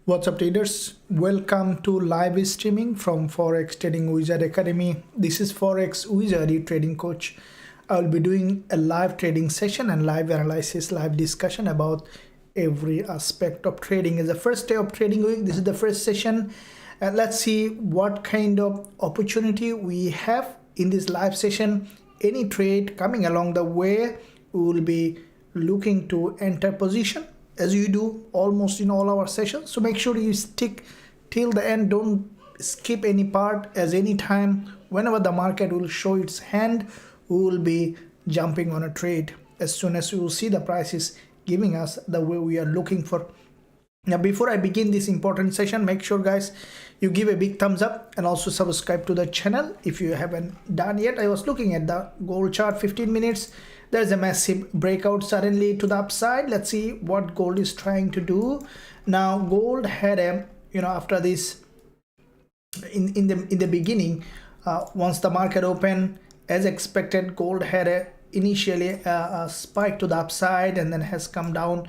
What's up traders, welcome to live streaming from Forex Trading Wizard Academy. This is Forex Wizard, your trading coach. I will be doing a live trading session and live analysis, live discussion about every aspect of trading. It's the first day of trading week. This is the first session. Let's see what kind of opportunity we have in this live session. Any trade coming along the way, we will be looking to enter position, as you do almost in all our sessions. So make sure you stick till the end, don't skip any part, as any time whenever the market will show its hand, we will be jumping on a trade as soon as we will see the price is giving us the way we are looking for. Now before I begin this important session, make sure guys you give a big thumbs up and also subscribe to the channel if you haven't done yet. I was looking at the gold chart, 15 minutes. There's a massive breakout suddenly to the upside. Let's see what gold is trying to do. Now gold had a, after this in the beginning, once the market opened as expected, gold had a initially a spike to the upside and then has come down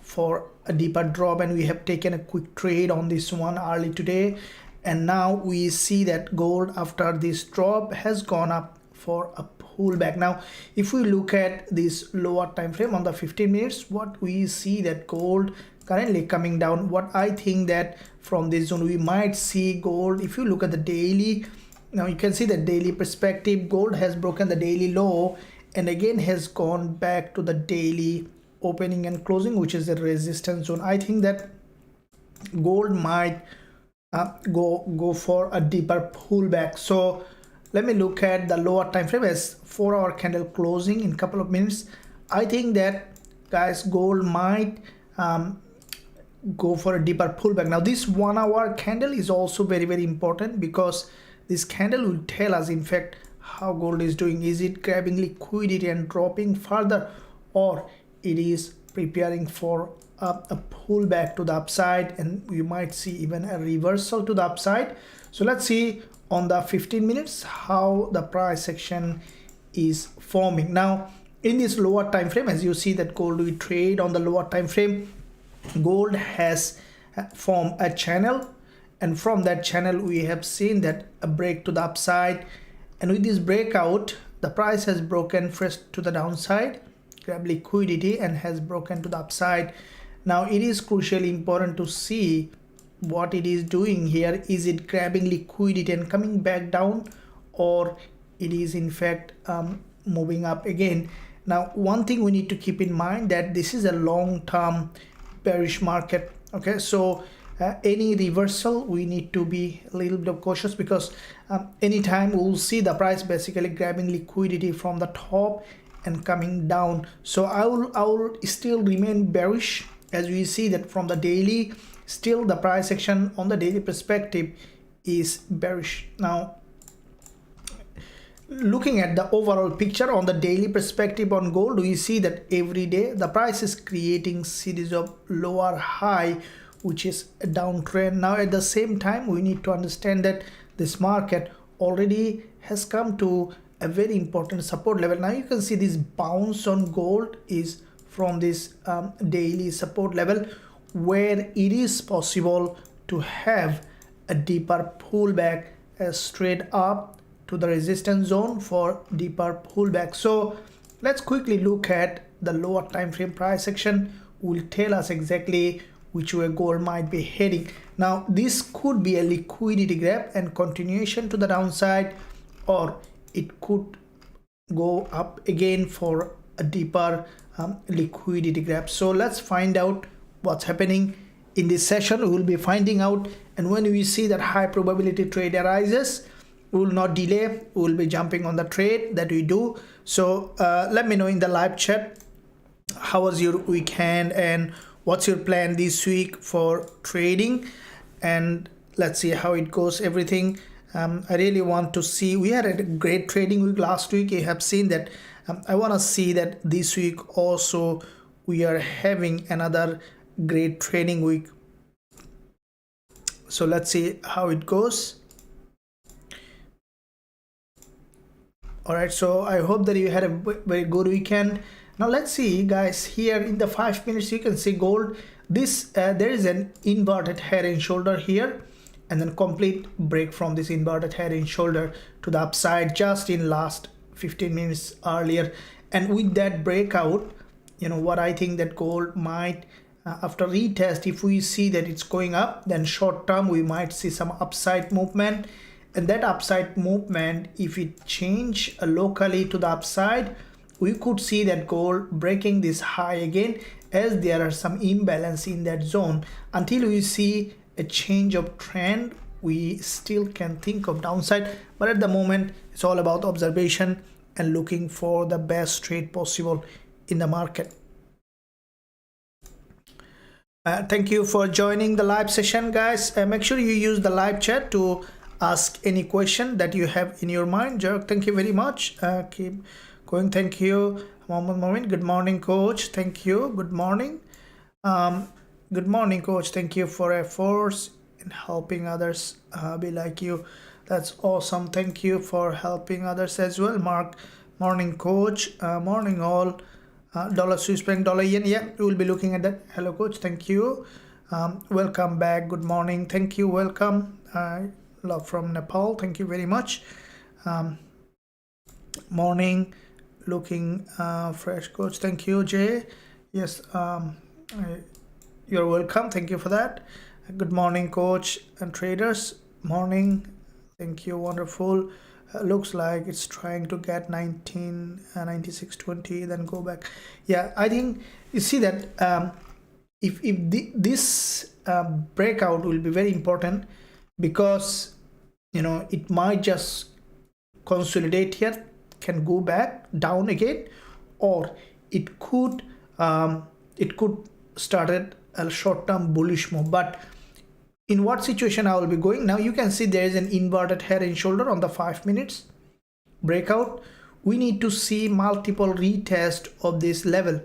for a deeper drop, and we have taken a quick trade on this one early today. And now we see that gold after this drop has gone up for a pullback. Now if we look at this lower time frame on the 15 minutes, what we see that gold currently coming down. What I think that from this zone we might see gold, if you look at the daily, now you can see the daily perspective, gold has broken the daily low and again has gone back to the daily opening and closing, which is the resistance zone. I think that gold might go for a deeper pullback. So let me look at the lower time frame as 4-hour candle closing in a couple of minutes. I think that guys, gold might go for a deeper pullback. Now this 1-hour candle is also very important, because this candle will tell us in fact how gold is doing. Is it grabbing liquidity and dropping further, or it is preparing for a pullback to the upside, and we might see even a reversal to the upside. So let's see on the 15 minutes how the price action is forming. Now in this lower time frame, as you see that gold, we trade on the lower time frame, gold has formed a channel, and from that channel we have seen that a break to the upside, and with this breakout the price has broken first to the downside, grab liquidity, and has broken to the upside. Now it is crucially important to see what it is doing here. Is it grabbing liquidity and coming back down, or it is in fact moving up again? Now one thing we need to keep in mind that this is a long-term bearish market. Okay, so any reversal we need to be a little bit cautious, because anytime we'll see the price basically grabbing liquidity from the top and coming down. So I will still remain bearish, as we see that from the daily, still the price action on the daily perspective is bearish. Now looking at the overall picture on the daily perspective on gold, we see that every day the price is creating series of lower high, which is a downtrend. Now at the same time we need to understand that this market already has come to a very important support level. Now you can see this bounce on gold is from this daily support level, where it is possible to have a deeper pullback straight up to the resistance zone for deeper pullback. So let's quickly look at the lower time frame price action. Will tell us exactly which way gold might be heading. Now this could be a liquidity grab and continuation to the downside, or it could go up again for a deeper liquidity grab. So let's find out what's happening in this session. We will be finding out, and when we see that high probability trade arises, we will not delay, we will be jumping on the trade that we do. So let me know in the live chat, how was your weekend and what's your plan this week for trading, and let's see how it goes, everything. I really want to see, we had a great trading week last week. You have seen that. I want to see that this week also we are having another great trading week. So let's see how it goes. All right, so I hope that you had a very good weekend. Now let's see guys, here in the 5 minutes you can see gold, this there is an inverted head and shoulder here, and then complete break from this inverted head and shoulder to the upside just in last 15 minutes earlier. And with that breakout, you know what I think, that gold might after retest, if we see that it's going up, then short term we might see some upside movement. And that upside movement, if it change locally to the upside, we could see that gold breaking this high again, as there are some imbalance in that zone. Until we see a change of trend, we still can think of downside, but at the moment it's all about observation and looking for the best trade possible in the market. Thank you for joining the live session, guys. Make sure you use the live chat to ask any question that you have in your mind. Jerk, thank you very much. Keep going. Thank you. Moment. Good morning, coach. Thank you. Good morning. Good morning, coach. Thank you for efforts in helping others be like you. That's awesome. Thank you for helping others as well. Mark, morning, coach. Morning, all. Dollar Swiss franc, dollar yen. Yeah, we will be looking at that. Hello, coach. Thank you. Welcome back. Good morning. Thank you. Welcome. Love from Nepal. Thank you very much. Morning. Looking fresh, coach. Thank you, Jay. Yes. You're welcome. Thank you for that. Good morning, coach and traders. Morning. Thank you. Wonderful. Looks like it's trying to get 96.20, then go back. Yeah, I think you see that if this breakout will be very important, because you know it might just consolidate here, can go back down again, or it could start a short-term bullish move. But in what situation I will be going now, you can see there is an inverted head and shoulder on the 5 minutes breakout. We need to see multiple retest of this level.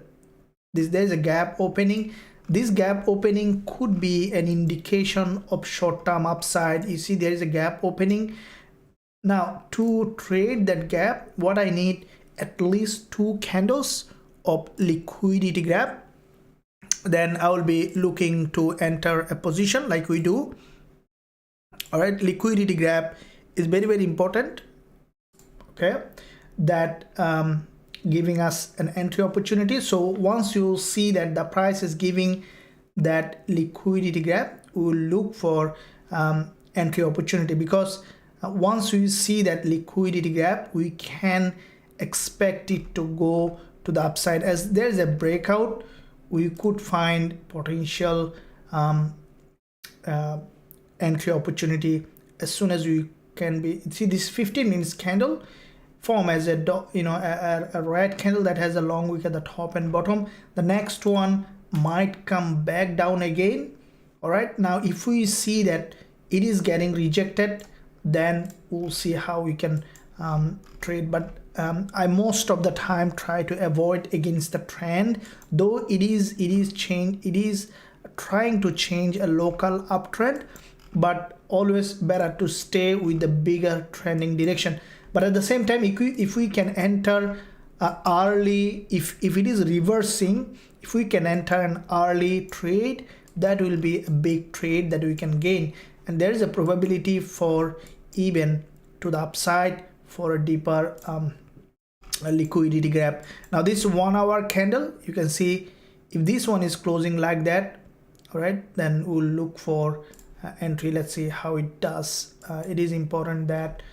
There is a gap opening. This gap opening could be an indication of short-term upside. You see there is a gap opening. Now to trade that gap, what I need, at least 2 candles of liquidity grab. Then I will be looking to enter a position like we do. All right, liquidity grab is very, very important. Okay, that giving us an entry opportunity. So once you see that the price is giving that liquidity grab, we will look for entry opportunity, because once we see that liquidity grab, we can expect it to go to the upside. As there is a breakout, we could find potential entry opportunity as soon as we can be. See this 15 minutes candle form as a red candle that has a long wick at the top and bottom. The next one might come back down again. All right, now if we see that it is getting rejected, then we'll see how we can trade. But I most of the time try to avoid against the trend, though it is trying to change a local uptrend, but always better to stay with the bigger trending direction. But at the same time, if we can enter early, if it is reversing, if we can enter an early trade, that will be a big trade that we can gain, and there is a probability for even to the upside for a deeper a liquidity grab. Now this 1 hour candle, you can see if this one is closing like that, all right, then we'll look for entry. Let's see how it does. It is important that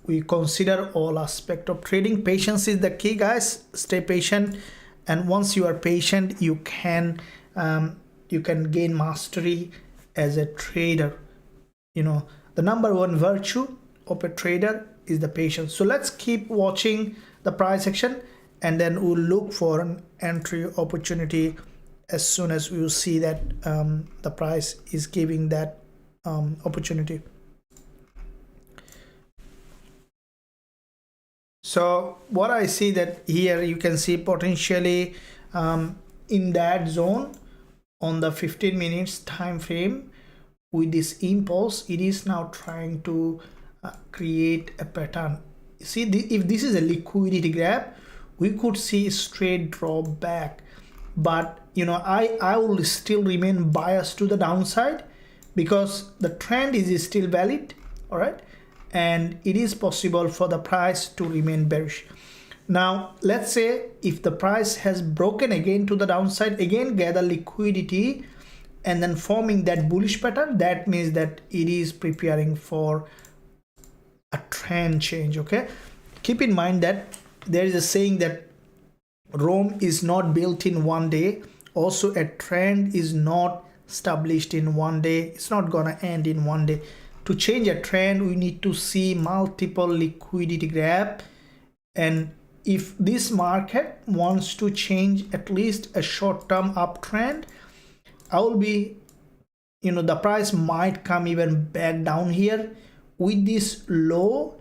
we consider all aspect of trading. Patience is the key, guys. Stay patient, and once you are patient, you can gain mastery as a trader. You know, the number one virtue of a trader is the patience. So let's keep watching the price action, and then we'll look for an entry opportunity as soon as we will see that the price is giving that opportunity. So what I see that here, you can see potentially in that zone on the 15 minutes time frame, with this impulse, it is now trying to create a pattern. See, if this is a liquidity grab, we could see a straight drop back. But you know, I will still remain biased to the downside because the trend is still valid, all right, and it is possible for the price to remain bearish. Now let's say if the price has broken again to the downside, again gather liquidity and then forming that bullish pattern, that means that it is preparing for a trend change. Okay, keep in mind that there is a saying that Rome is not built in one day. Also, a trend is not established in one day. It's not gonna end in one day. To change a trend, we need to see multiple liquidity grab, and if this market wants to change at least a short-term uptrend, I will be, you know, the price might come even back down here with this low.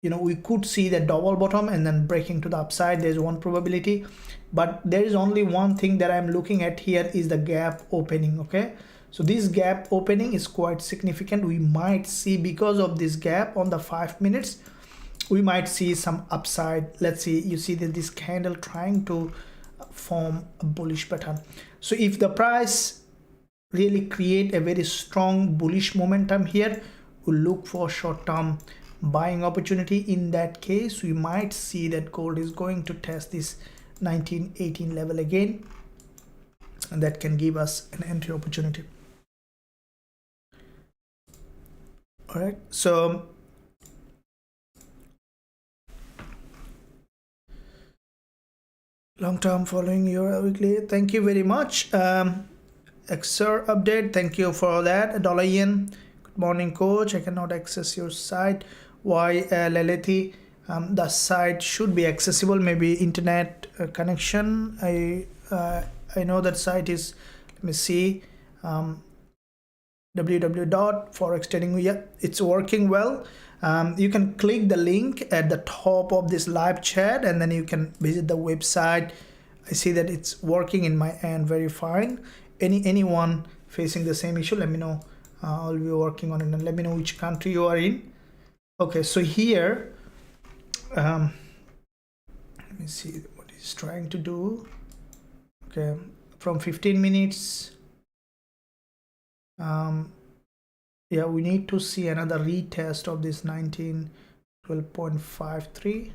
You know, we could see the double bottom and then breaking to the upside. There's one probability, but there is only one thing that I'm looking at here is the gap opening. Okay, so this gap opening is quite significant. We might see, because of this gap on the 5 minutes, we might see some upside. Let's see, you see that this candle trying to form a bullish pattern. So if the price really create a very strong bullish momentum here, we'll look for short-term buying opportunity. In that case, we might see that gold is going to test this 1918 level again, and that can give us an entry opportunity. All right, so long term following your weekly, thank you very much. XR update, thank you for that. Dollar yen, good morning coach, I cannot access your site. Why? Lelethi, the site should be accessible, maybe internet connection. I know that site is, let me see, www.forextrading. Yeah, it's working well. You can click the link at the top of this live chat and then you can visit the website. I see that it's working in my end very fine. Anyone facing the same issue, let me know. I'll be working on it, and let me know which country you are in. Okay, so here, let me see what he's trying to do. Okay, from 15 minutes, yeah, we need to see another retest of this 1912.53.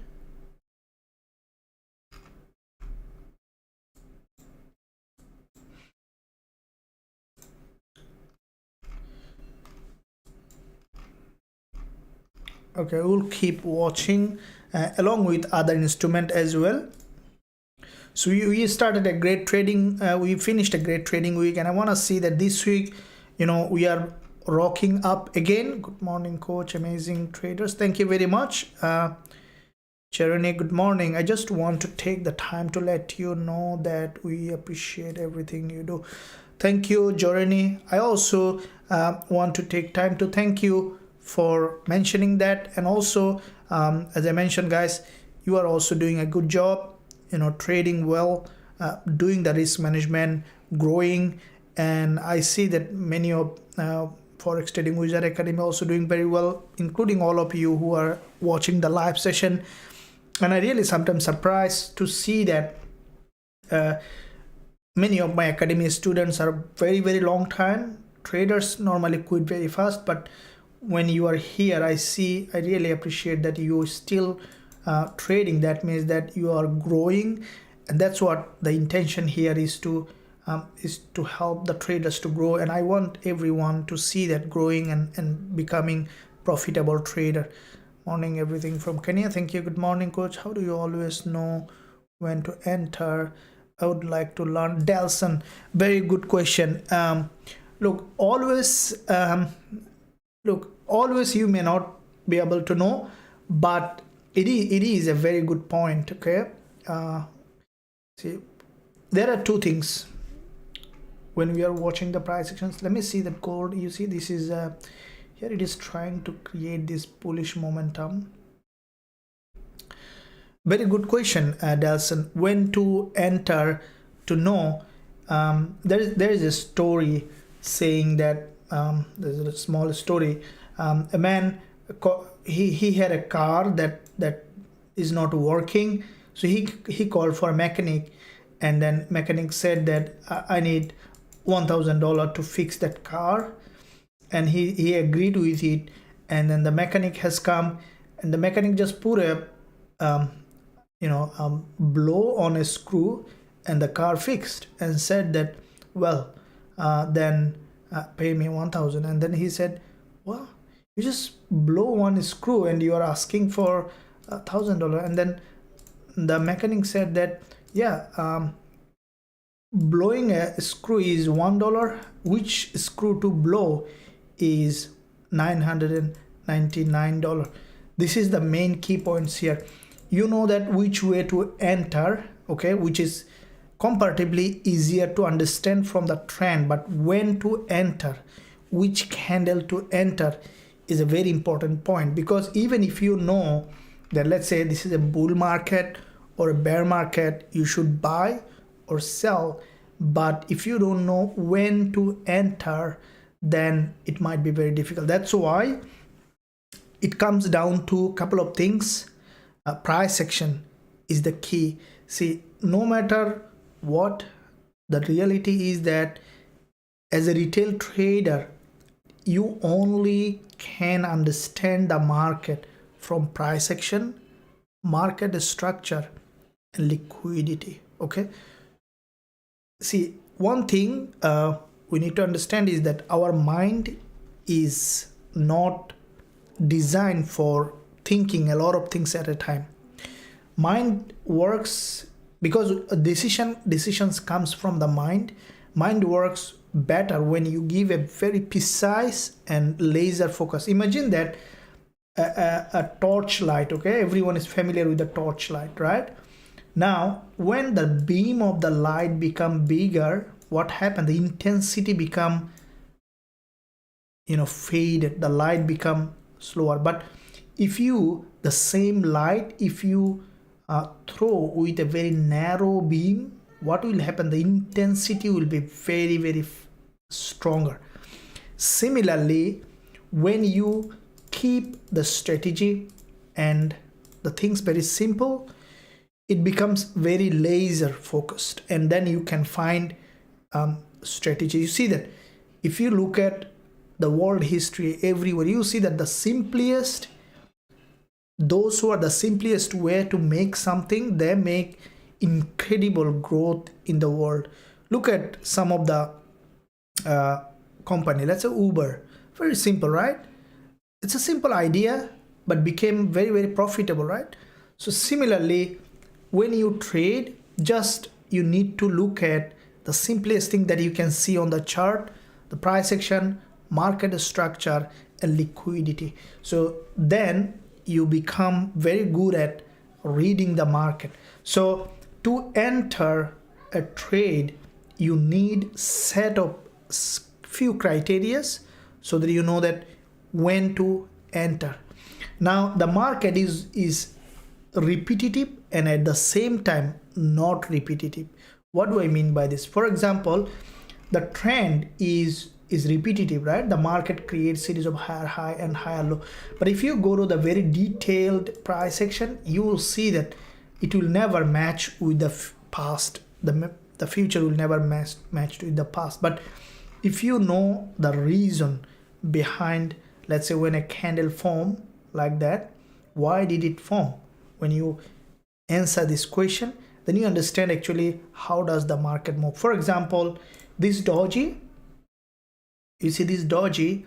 Okay, we'll keep watching along with other instrument as well. So we started a great trading, we finished a great trading week, and I want to see that this week, you know, we are rocking up again. Good morning coach, amazing traders, thank you very much. Jeremy, good morning. I just want to take the time to let you know that we appreciate everything you do. Thank you, Jeremy. I also want to take time to thank you for mentioning that, and also as I mentioned, guys, you are also doing a good job, you know, trading well, doing the risk management, growing, and I see that many of Forex Trading Wizard Academy also doing very well, including all of you who are watching the live session. And I really sometimes surprised to see that many of my academy students are very long time traders, normally quit very fast, but when you are here, I really appreciate that you are still trading. That means that you are growing, and that's what the intention here is to help the traders to grow, and I want everyone to see that growing and becoming profitable trader. Morning, everything from Kenya. Thank you. Good morning, coach. How do you always know when to enter? I would like to learn. Delson, very good question. Look, always you may not be able to know, but it is a very good point. Okay, see, there are two things when we are watching the price actions. Let me see that gold. You see, this is here it is trying to create this bullish momentum. Very good question, Delson. When to enter to know? There is a story saying that there's a small story. A man, he had a car that is not working, So he called for a mechanic, and then mechanic said that I need $1,000 to fix that car, and he agreed with it. And then the mechanic has come, and the mechanic just put a blow on a screw, and the car fixed, and said that, well, then pay me 1,000. And then he said, well, you just blow one screw and you are asking for $1,000. And then the mechanic said that, yeah, blowing a screw is $1. Which screw to blow is $999. This is the main key points here. You know that which way to enter, okay, which is comparatively easier to understand from the trend, but when to enter, which candle to enter is a very important point. Because even if you know that, let's say this is a bull market or a bear market, you should buy or sell, but if you don't know when to enter, then it might be very difficult. That's why it comes down to a couple of things. Price action is the key. See, no matter what, the reality is that as a retail trader, you only can understand the market from price action, market structure, and liquidity. Okay. See, one thing we need to understand is that our mind is not designed for thinking a lot of things at a time. Mind works because decisions comes from the mind. Mind works better when you give a very precise and laser focus. Imagine that a torchlight, okay? Everyone is familiar with the torchlight, right? Now, when the beam of the light become bigger, what happened? The intensity become, faded. The light become slower. But if the same light, if you throw with a very narrow beam, what will happen? The intensity will be very, very stronger. Similarly, when you keep the strategy and the things very simple, it becomes very laser focused, and then you can find strategy. You see that if you look at the world history everywhere, you see that those who are the simplest way to make something, they make incredible growth in the world. Look at some of the company, let's say Uber. Very simple, right? It's a simple idea, but became very, very profitable, right? So similarly, when you trade, just you need to look at the simplest thing that you can see on the chart, the price action, market structure, and liquidity. So then you become very good at reading the market. So to enter a trade, you need set of few criterias so that you know that when to enter. Now the market is repetitive and at the same time not repetitive. What do I mean by this? For example, the trend is repetitive, right? The market creates series of higher high and higher low. But if you go to the very detailed price action, you will see that it will never match with the past. The future will never match with the past. But if you know the reason behind, let's say when a candle form like that, why did it form? When you answer this question, then you understand actually how does the market move. For example, this doji, you see this doji,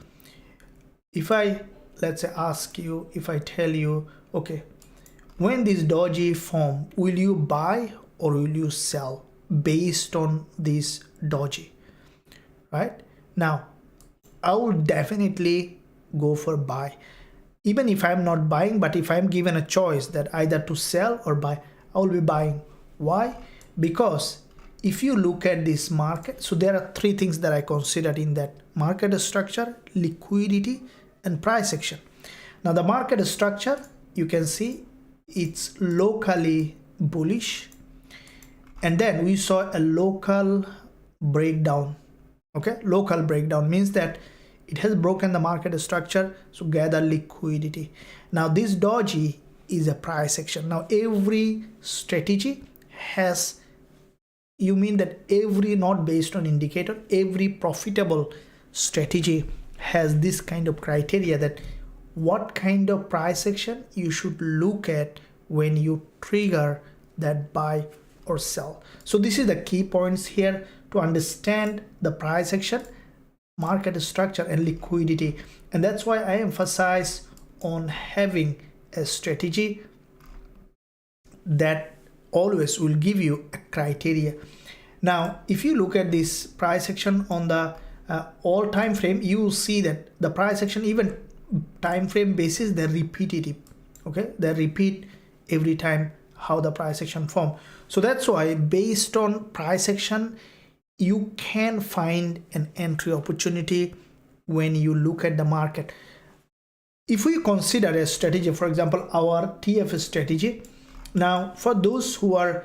if I, let's say, ask you, if I tell you, okay, when this doji form, will you buy or will you sell based on this doji, right? Now, I will definitely go for buy. Even if I'm not buying, but if I'm given a choice that either to sell or buy, I will be buying. Why? Because if you look at this market, so there are three things that I considered in that: market structure, liquidity, and price action. Now the market structure, you can see it's locally bullish, and then we saw a local breakdown. Okay, local breakdown means that it has broken the market structure, so gather liquidity. Now this doji is a price action. Now every strategy has, you mean that every, not based on indicator, every profitable strategy has this kind of criteria, that what kind of price action you should look at when you trigger that buy or sell. So this is the key points here to understand the price action, market structure and liquidity. And that's why I emphasize on having a strategy that always will give you a criteria. Now if you look at this price action on the all time frame, you will see that the price action, even time frame basis, they're repetitive. Okay, they repeat every time how the price action form. So that's why based on price action you can find an entry opportunity when you look at the market. If we consider a strategy, for example our TF strategy, now for those who are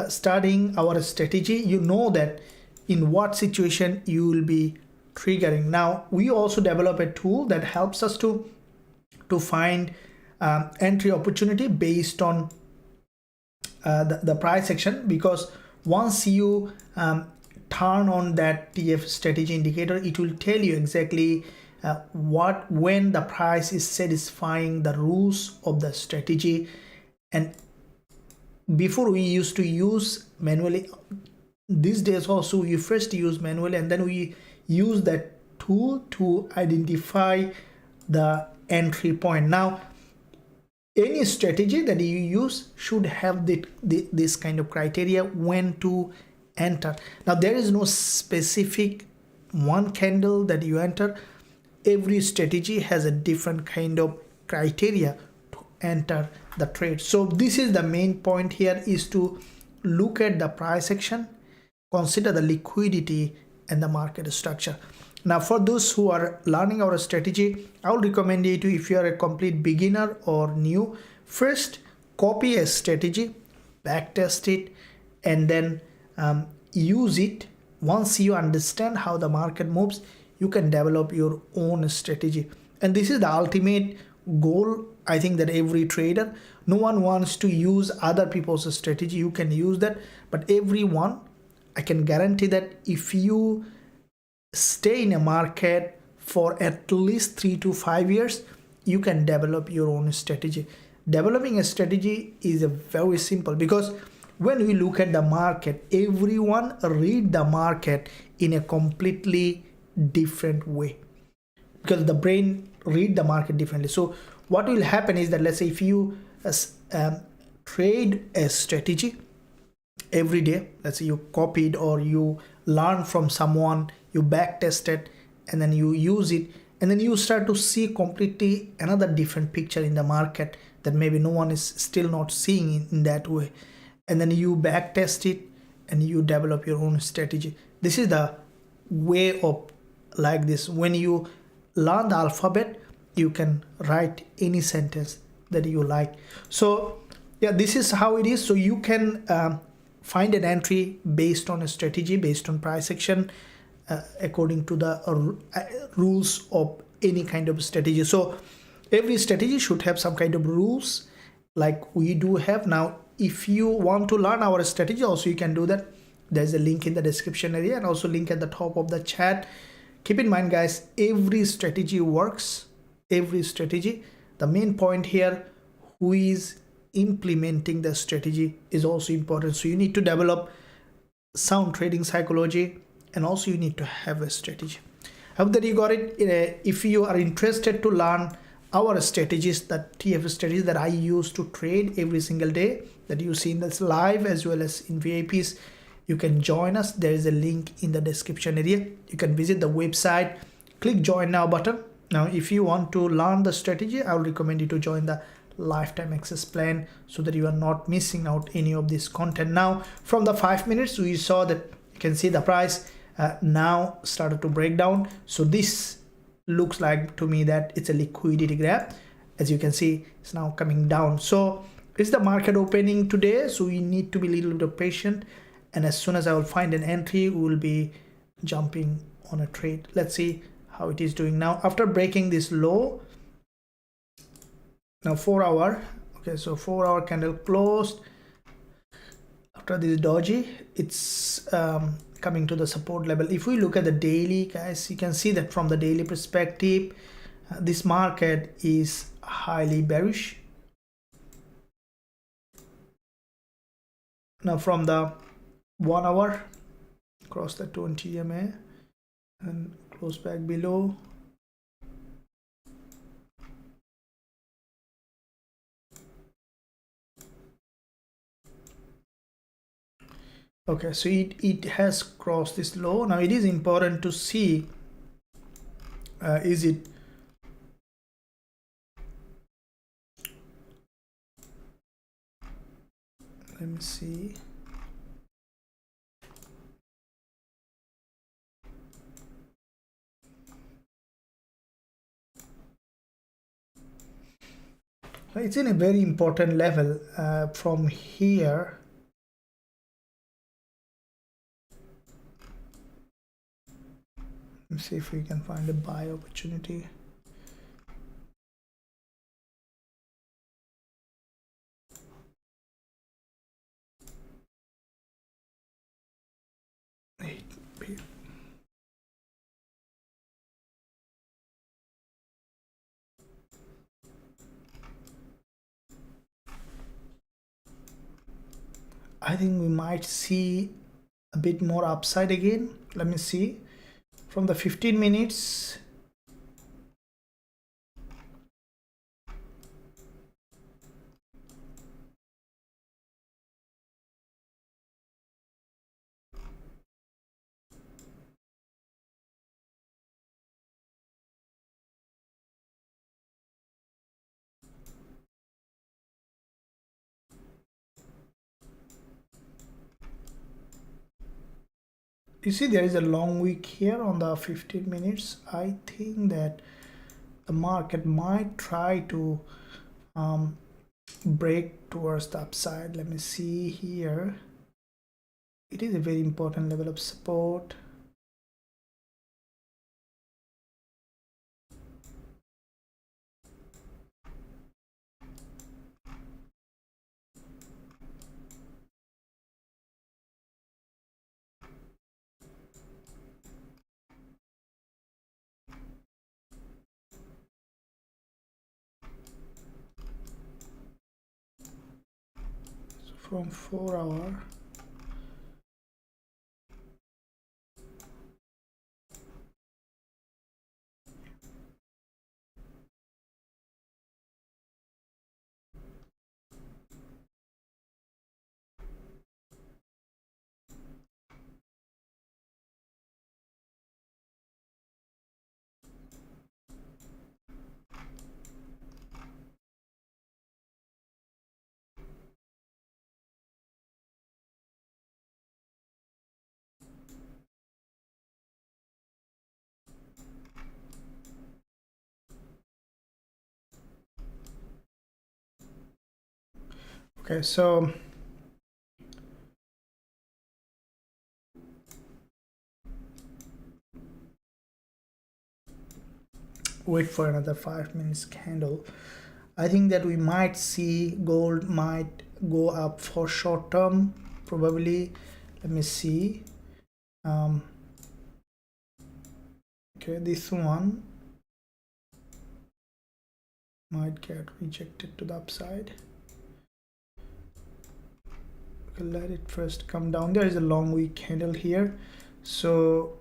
studying our strategy, you know that in what situation you will be triggering. Now we also develop a tool that helps us to find entry opportunity based on the price action, because once you turn on that TF strategy indicator, it will tell you exactly when the price is satisfying the rules of the strategy. And before we used to use manually, these days also you first use manually and then we use that tool to identify the entry point. Now any strategy that you use should have this kind of criteria when to enter. Now there is no specific one candle that you enter. Every strategy has a different kind of criteria to enter the trade. So this is the main point here, is to look at the price action, consider the liquidity and the market structure. Now for those who are learning our strategy, I would recommend you to, if you are a complete beginner or new, first copy a strategy, backtest it, and then use it. Once you understand how the market moves, you can develop your own strategy. And this is the ultimate goal, I think, that every trader, no one wants to use other people's strategy. You can use that, but everyone, I can guarantee that if you stay in a market for at least 3 to 5 years, you can develop your own strategy. Developing a strategy is very simple, because when we look at the market, everyone read the market in a completely different way, because the brain read the market differently. So what will happen is that, let's say if you trade a strategy every day, let's say you copied or you learn from someone, you back test it, and then you use it, and then you start to see completely another different picture in the market that maybe no one is still not seeing in that way. And then you back test it and you develop your own strategy. This is the way of like this. When you learn the alphabet, you can write any sentence that you like. So yeah, this is how it is. So you can find an entry based on a strategy, based on price action, according to the rules of any kind of strategy. So every strategy should have some kind of rules like we do have. Now if you want to learn our strategy also, you can do that. There's a link in the description area and also link at the top of the chat. Keep in mind guys, every strategy works, every strategy. The main point here, who is implementing the strategy, is also important. So you need to develop sound trading psychology, and also you need to have a strategy. I hope that you got it. If you are interested to learn our strategies, that TF strategies that I use to trade every single day, that you see in this live as well as in VIPs, you can join us. There is a link in the description area. You can visit the website, click join now button. Now if you want to learn the strategy, I would recommend you to join the lifetime access plan, so that you are not missing out any of this content. Now from the 5 minutes, we saw that you can see the price now started to break down. So this looks like to me that it's a liquidity grab. As you can see, it's now coming down. So it's the market opening today, so we need to be a little bit patient, and as soon as I will find an entry, we will be jumping on a trade. Let's see how it is doing now after breaking this low. Now 4 hour, Okay, so 4-hour candle closed after this doji. It's coming to the support level. If we look at the daily, guys, you can see that from the daily perspective, this market is highly bearish. Now from the 1 hour, cross the 20 EMA and close back below. Okay, so it has crossed this low. Now it is important to see, is it let me see. It's in a very important level from here. Let's see if we can find a buy opportunity. I think we might see a bit more upside again. Let me see. From the 15 minutes, you see there is a long wick here on the 15 minutes. I think that the market might try to break towards the upside. Let me see here. It is a very important level of support. So from 4 hour, okay, so wait for another 5 minutes candle. I think that we might see gold might go up for short term, probably. Let me see. Okay, this one might get rejected to the upside. Okay, let it first come down. There is a long wick candle here, so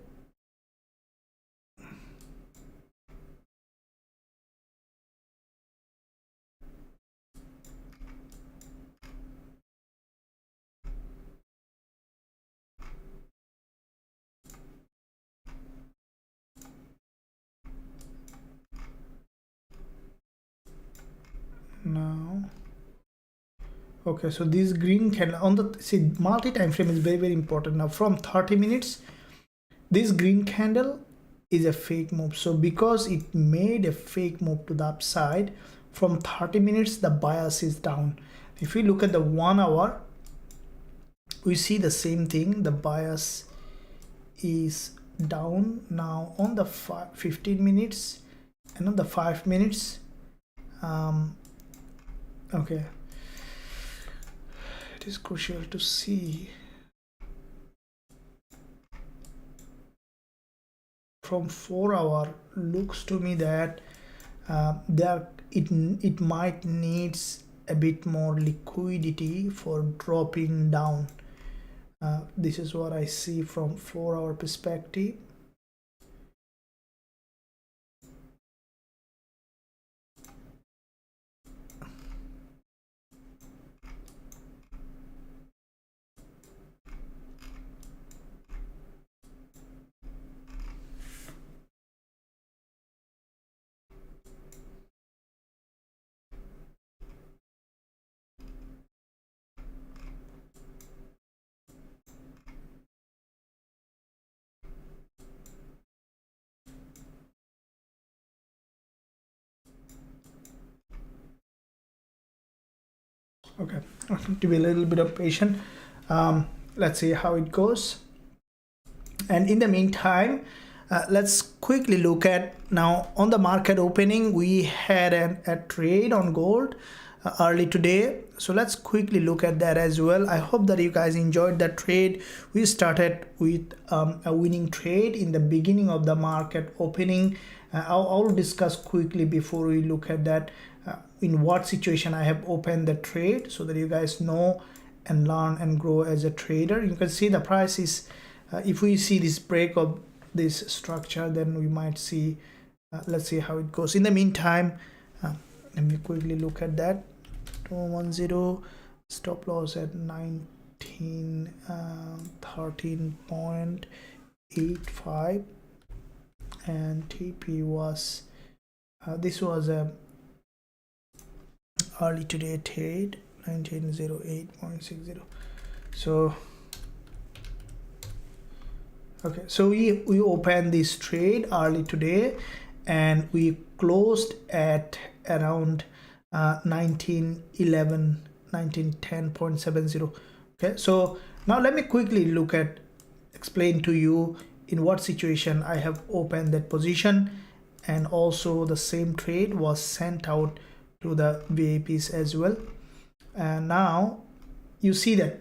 now, okay, so this green candle on the, see, multi-time frame is very important. Now from 30 minutes, this green candle is a fake move. So because it made a fake move to the upside, from 30 minutes the bias is down. If we look at the 1 hour, we see the same thing. The bias is down. Now on the 15 minutes and on the 5 minutes, Okay, it is crucial to see from 4 hour. Looks to me that it might needs a bit more liquidity for dropping down. This is what I see from 4 hour perspective. Okay, to be a little bit of patient. Let's see how it goes. And in the meantime, let's quickly look at now on the market opening. We had a trade on gold early today, so let's quickly look at that as well. I hope that you guys enjoyed that trade. We started with a winning trade in the beginning of the market opening. I'll discuss quickly before we look at that in what situation I have opened the trade, so that you guys know and learn and grow as a trader. You can see the price is if we see this break of this structure, then we might see let's see how it goes. In the meantime, let me quickly look at that. 210 stop loss at 13.85, and TP was this was a early today trade 1908.60. so okay, so we opened this trade early today and we closed at around 1910.70. okay, so now let me quickly explain to you in what situation I have opened that position, and also the same trade was sent out to the VIPs as well. And now you see that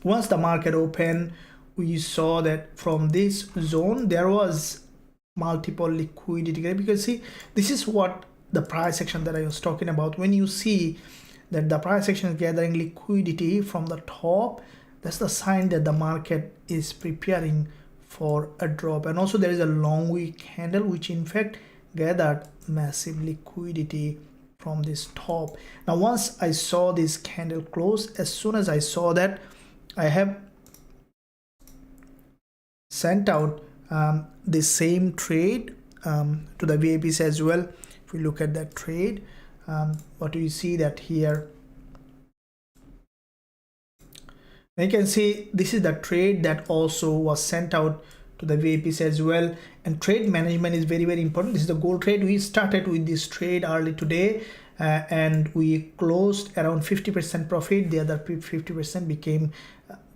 once the market opened, we saw that from this zone there was multiple liquidity. You can see this is what the price action that I was talking about. When you see that the price action is gathering liquidity from the top, that's the sign that the market is preparing for a drop. And also there is a long wick candle which in fact gathered massive liquidity from this top. Now once I saw this candle close, as soon as I saw that, I have sent out the same trade to the VIPs as well. If we look at that trade, what do you see that here? And you can see this is the trade that also was sent out to the VIPs as well. And trade management is very, very important. This is the gold trade. We started with this trade early today and we closed around 50% profit. The other 50% became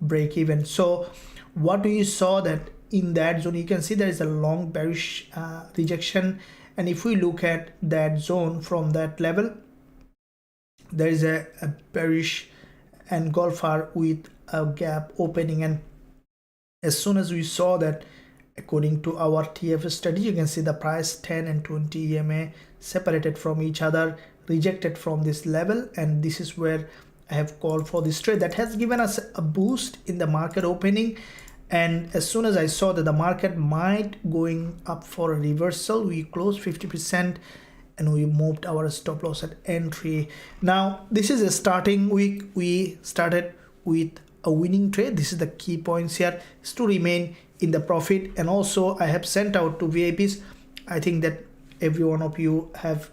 break even. So what do you saw that in that zone? You can see there is a long bearish rejection, and if we look at that zone from that level, there is a bearish engulfer with a gap opening. And as soon as we saw that, according to our TF strategy, you can see the price 10 and 20 EMA separated from each other, rejected from this level, and this is where I have called for this trade that has given us a boost in the market opening. And as soon as I saw that the market might going up for a reversal, we closed 50% and we moved our stop loss at entry. Now this is a starting week. We started with a winning trade. This is the key points here, is to remain in the profit. And also I have sent out to VIPs. I think that every one of you have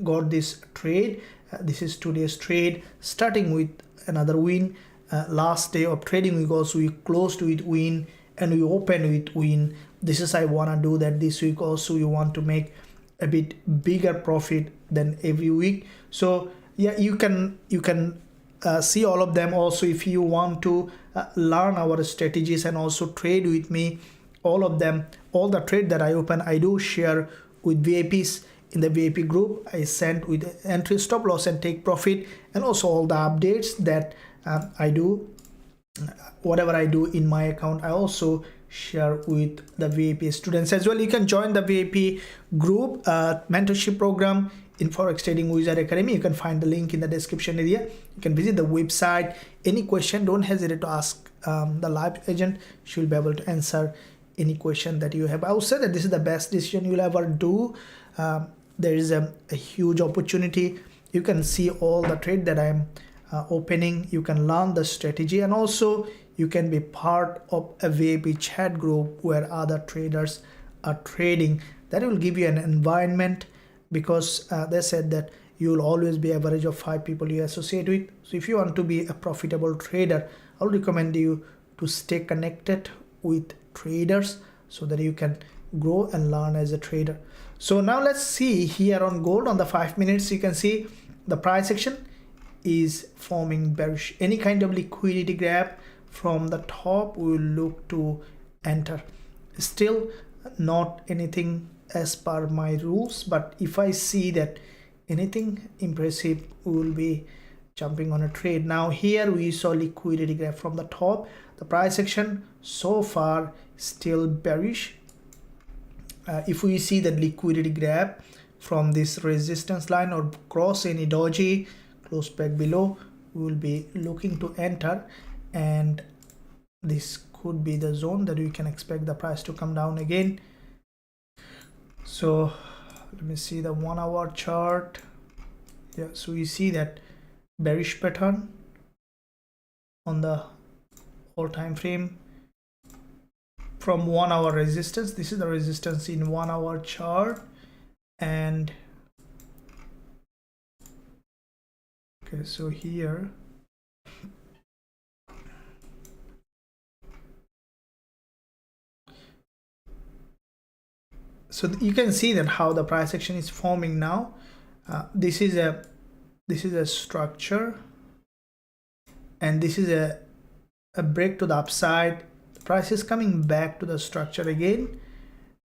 got this trade. This is today's trade, starting with another win. Last day of trading week also we closed with win and we opened with win. This is I want to do that this week also. You want to make a bit bigger profit than every week. So yeah, you can see all of them. Also if you want to learn our strategies and also trade with me, all of them, all the trade that I open, I do share with VIPs in the VIP group. I sent with entry, stop loss and take profit, and also all the updates that I do. Whatever I do in my account, I also share with the VIP students as well. You can join the VIP group mentorship program in Forex Trading Wizard Academy. You can find the link in the description area. You can visit the website. Any question, don't hesitate to ask the live agent. She'll be able to answer any question that you have. I would say that this is the best decision you'll ever do. There is a huge opportunity. You can see all the trade that I'm opening. You can learn the strategy, and also you can be part of a VIP chat group where other traders are trading. That will give you an environment, because they said that you will always be average of 5 people you associate with. So if you want to be a profitable trader, I'll recommend you to stay connected with traders so that you can grow and learn as a trader. So now let's see here on gold on the 5 minutes. You can see the price action is forming bearish. Any kind of liquidity grab from the top, we will look to enter. Still not anything as per my rules, but if I see that anything impressive, we will be jumping on a trade. Now here we saw liquidity grab from the top. The price action so far still bearish. If we see the liquidity grab from this resistance line or cross any doji, close back below, we will be looking to enter, and this could be the zone that we can expect the price to come down again. So let me see the 1 hour chart. Yeah, so we see that bearish pattern on the whole time frame from 1 hour resistance. This is the resistance in 1 hour chart, and okay, so here so you can see that how the price action is forming now. This is a structure, and this is a break to the upside. The price is coming back to the structure again.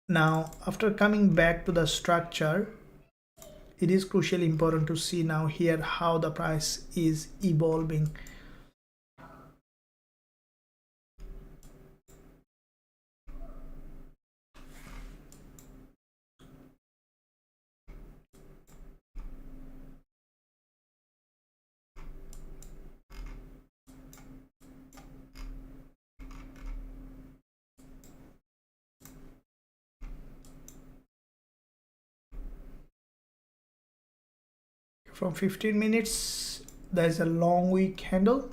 Now after coming back to the structure, it is crucially important to see now here how the price is evolving. From 15 minutes, there's a long wick candle.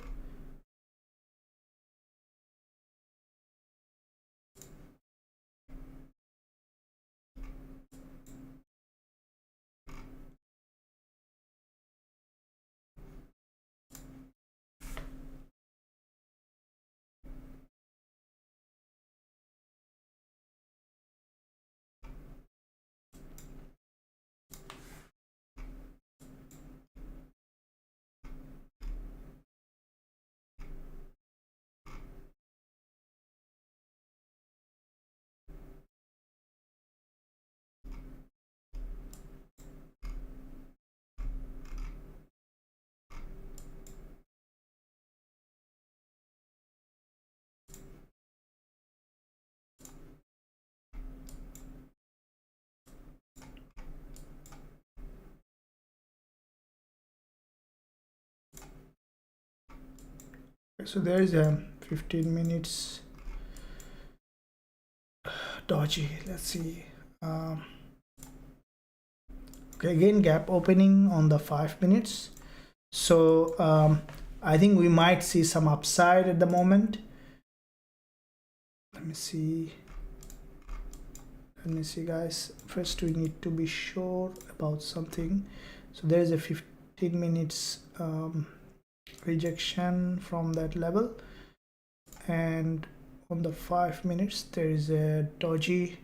So there is a 15 minutes doji. Let's see. Okay, again gap opening on the 5 minutes. So I think we might see some upside at the moment. Let me see guys. First we need to be sure about something. So there is a 15 minutes rejection from that level, and on the 5 minutes there is a doji.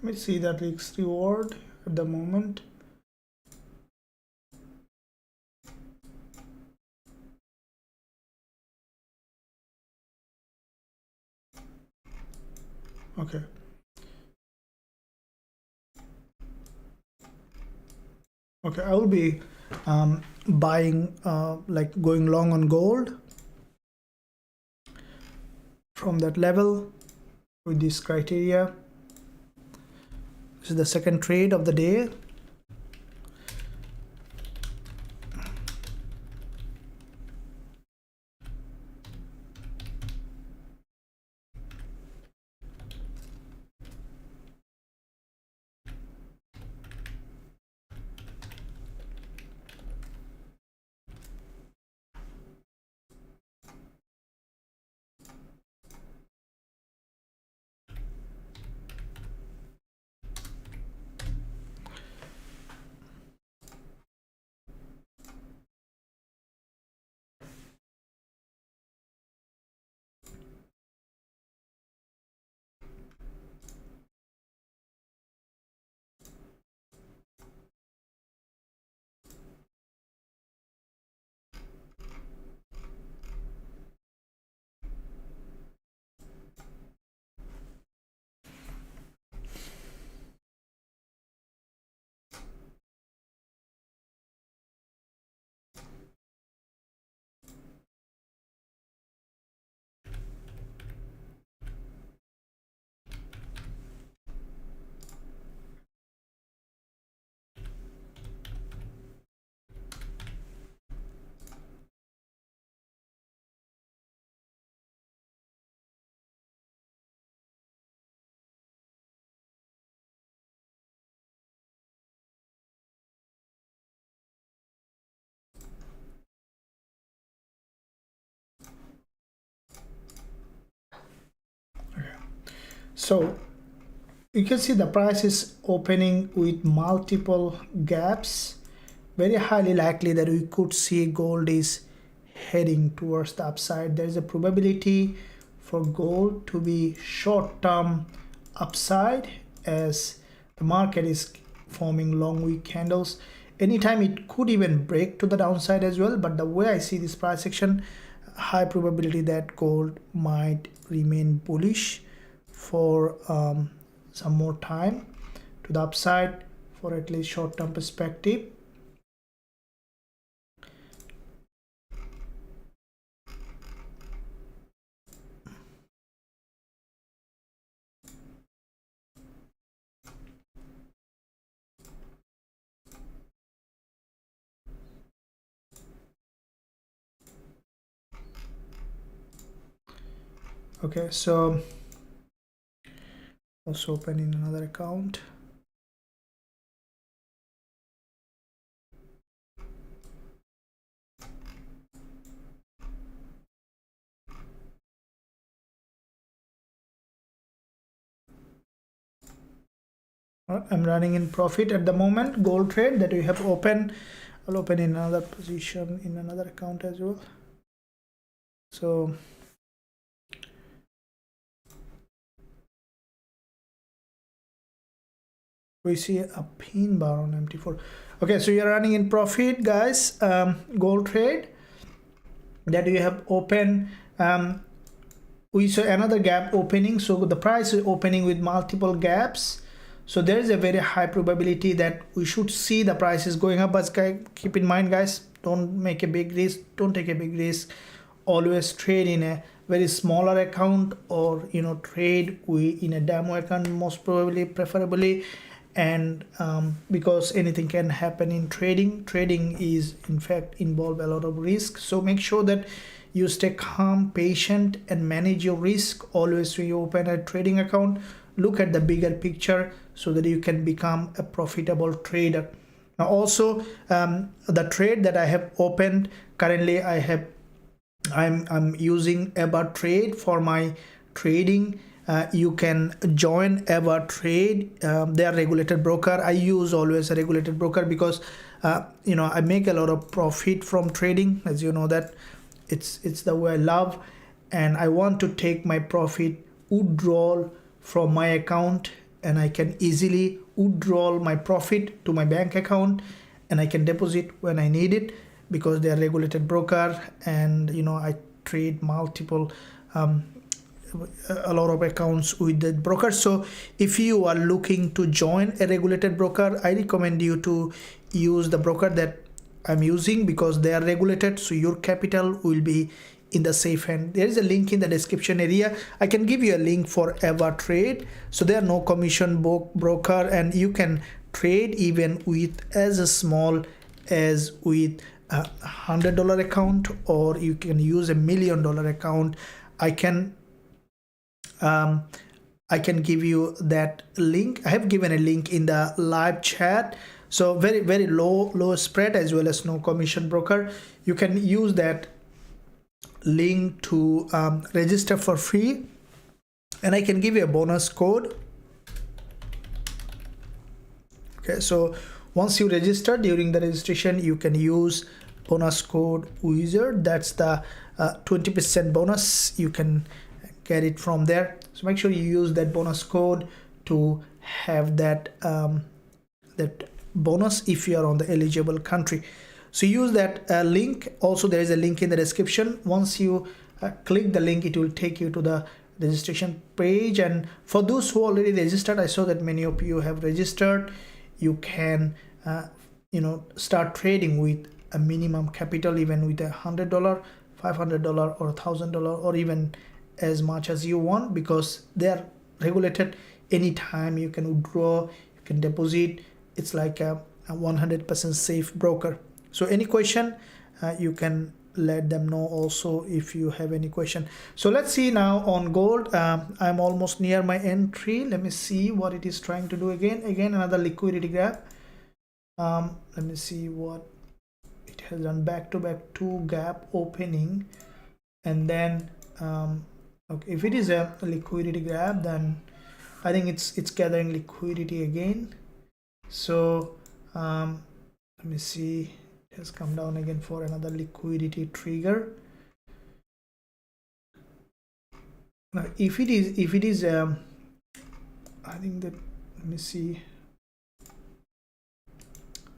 me see the risk reward at the moment. Okay. Okay, I will be buying, like going long on gold from that level with this criteria. This is the second trade of the day. So you can see the price is opening with multiple gaps. Very highly likely that we could see gold is heading towards the upside. There is a probability for gold to be short-term upside as the market is forming long week candles. Anytime it could even break to the downside as well, but the way I see this price action, high probability that gold might remain bullish for some more time to the upside for at least short-term perspective. Okay, so let's open in another account. I'm running in profit at the moment. Gold trade that we have opened, I'll open in another position in another account as well. So we see a pin bar on MT4. Okay, so you're running in profit, guys. Gold trade that we have opened. We saw another gap opening, so the price is opening with multiple gaps. So there is a very high probability that we should see the prices going up. But keep in mind, guys, don't make a big risk. Don't take a big risk. Always trade in a very smaller account, or trade in a demo account, most probably, preferably. And because anything can happen in trading is in fact involve a lot of risk. So make sure that you stay calm, patient, and manage your risk. Always when you open a trading account, look at the bigger picture so that you can become a profitable trader. Now also the trade that I have opened currently, I'm using Gbpusd for my trading. You can join Gbpusd. They are regulated broker. I use always a regulated broker because I make a lot of profit from trading. As you know that it's the way I love, and I want to take my profit withdrawal from my account and I can easily withdraw my profit to my bank account, and I can deposit when I need it, because they are regulated broker, and I trade multiple a lot of accounts with the broker. So if you are looking to join a regulated broker, I recommend you to use the broker that I'm using, because they are regulated, so your capital will be in the safe hand. There is a link in the description area. I can give you a link for EverTrade. So there are no commission broker, and you can trade even with as small as with $100 account, or you can use $1 million account. I can give you that link. I have given a link in the live chat. So very low spread, as well as no commission broker. You can use that link to register for free, and I can give you a bonus code. Okay, so once you register, during the registration you can use bonus code Wizard. That's the 20% bonus. You can get it from there. So make sure you use that bonus code to have that that bonus if you are on the eligible country. So use that link. Also, there is a link in the description. Once you click the link, it will take you to the registration page. And for those who already registered, I saw that many of you have registered. You can start trading with a minimum capital, even with $100, $500, or $1,000, or even as much as you want, because they are regulated. Anytime you can withdraw, you can deposit. It's like a 100% safe broker. So any question, you can let them know also if you have any question. So let's see now on gold. I'm almost near my entry. Let me see what it is trying to do again. Another liquidity grab. Let me see what it has done. Back to back 2 gap opening, and then okay, if it is a liquidity grab, then I think it's gathering liquidity again. So let me see, it has come down again for another liquidity trigger. Now if it is I think that, let me see,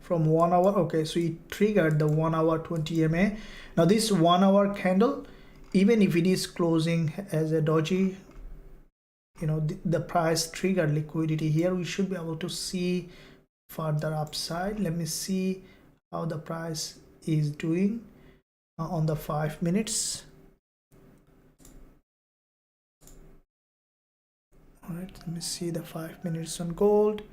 from 1 hour. Okay, so it triggered the 1 hour 20 MA. Now this 1 hour candle, even if it is closing as a doji, the price triggered liquidity here. We should be able to see further upside. Let me see how the price is doing on the 5 minutes. All right, let me see the 5 minutes on gold.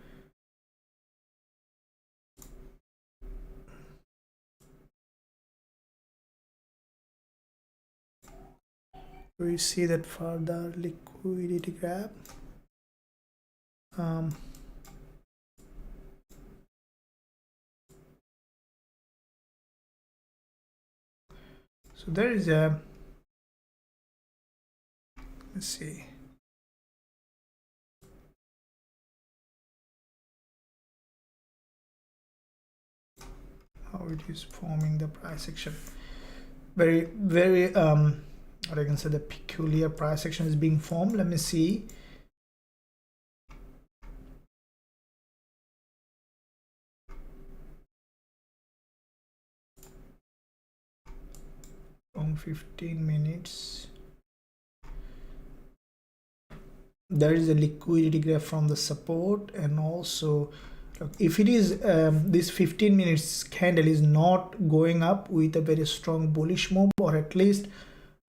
We see that further liquidity grab. So there is a, let's see, how it is forming the price action. Very what I can say, the peculiar price action is being formed. Let me see. From 15 minutes, there is a liquidity graph from the support, and also if it is this 15 minutes candle is not going up with a very strong bullish move, or at least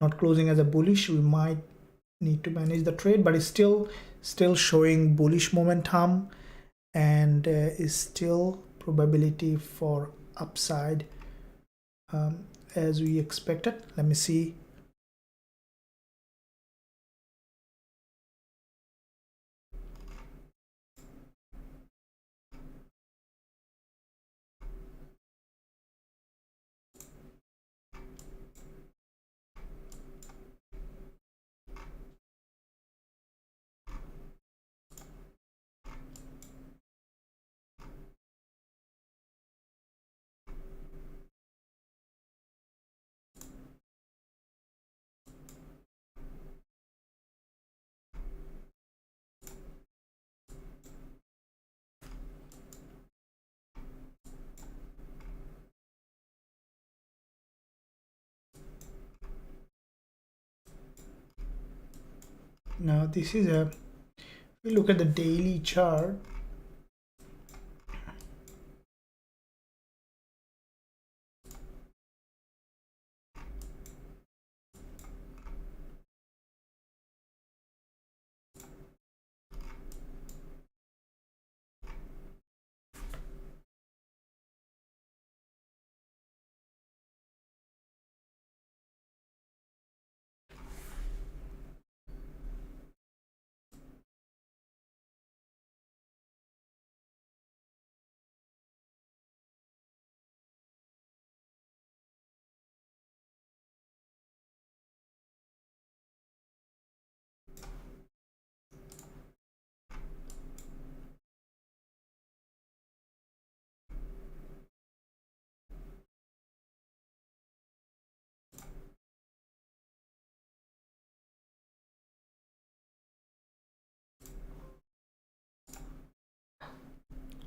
not closing as a bullish, we might need to manage the trade. But it's still showing bullish momentum, and is still probability for upside as we expected. Let me see. Now this is a, we look at the daily chart.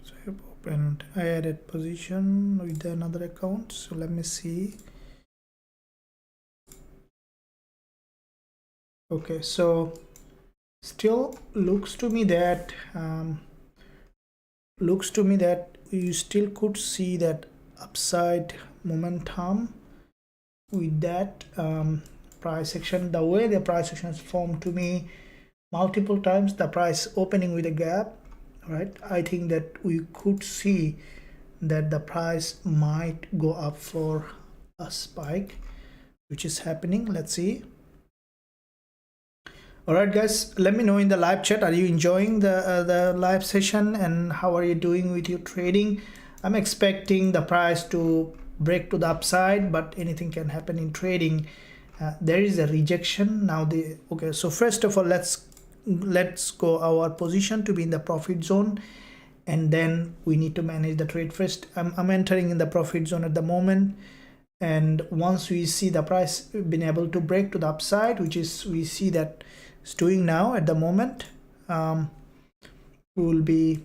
So I have opened, I added position with another account. So let me see. Okay, so still looks to me that you still could see that upside momentum with that price action. The way the price action is formed to me multiple times, the price opening with a gap, right? I think that we could see that the price might go up for a spike, which is happening. Let's see. All right, guys, let me know in the live chat, are you enjoying the live session, and how are you doing with your trading? I'm expecting the price to break to the upside, but anything can happen in trading. There is a rejection now. Okay, so first of all, let's go our position to be in the profit zone, and then we need to manage the trade first. I'm entering in the profit zone at the moment, and once we see the price been able to break to the upside, which is we see that it's doing now at the moment, we will be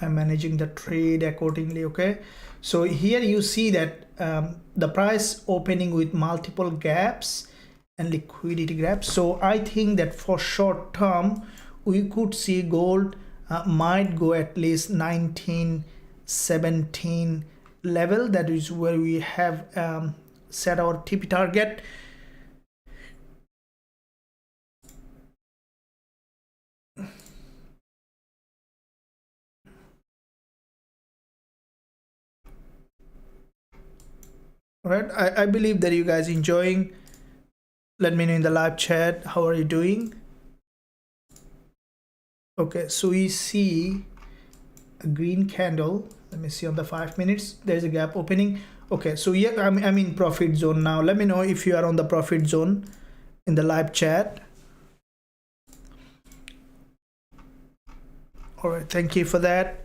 managing the trade accordingly. Okay, so here you see that the price opening with multiple gaps and liquidity gaps. So I think that for short term we could see gold might go at least 1917 level. That is where we have set our TP target. All right, I believe that you guys enjoying. Let me know in the live chat, how are you doing? Okay, so we see a green candle. Let me see on the 5 minutes, there's a gap opening. Okay, so yeah, I'm in profit zone now. Let me know if you are on the profit zone in the live chat. All right, thank you for that.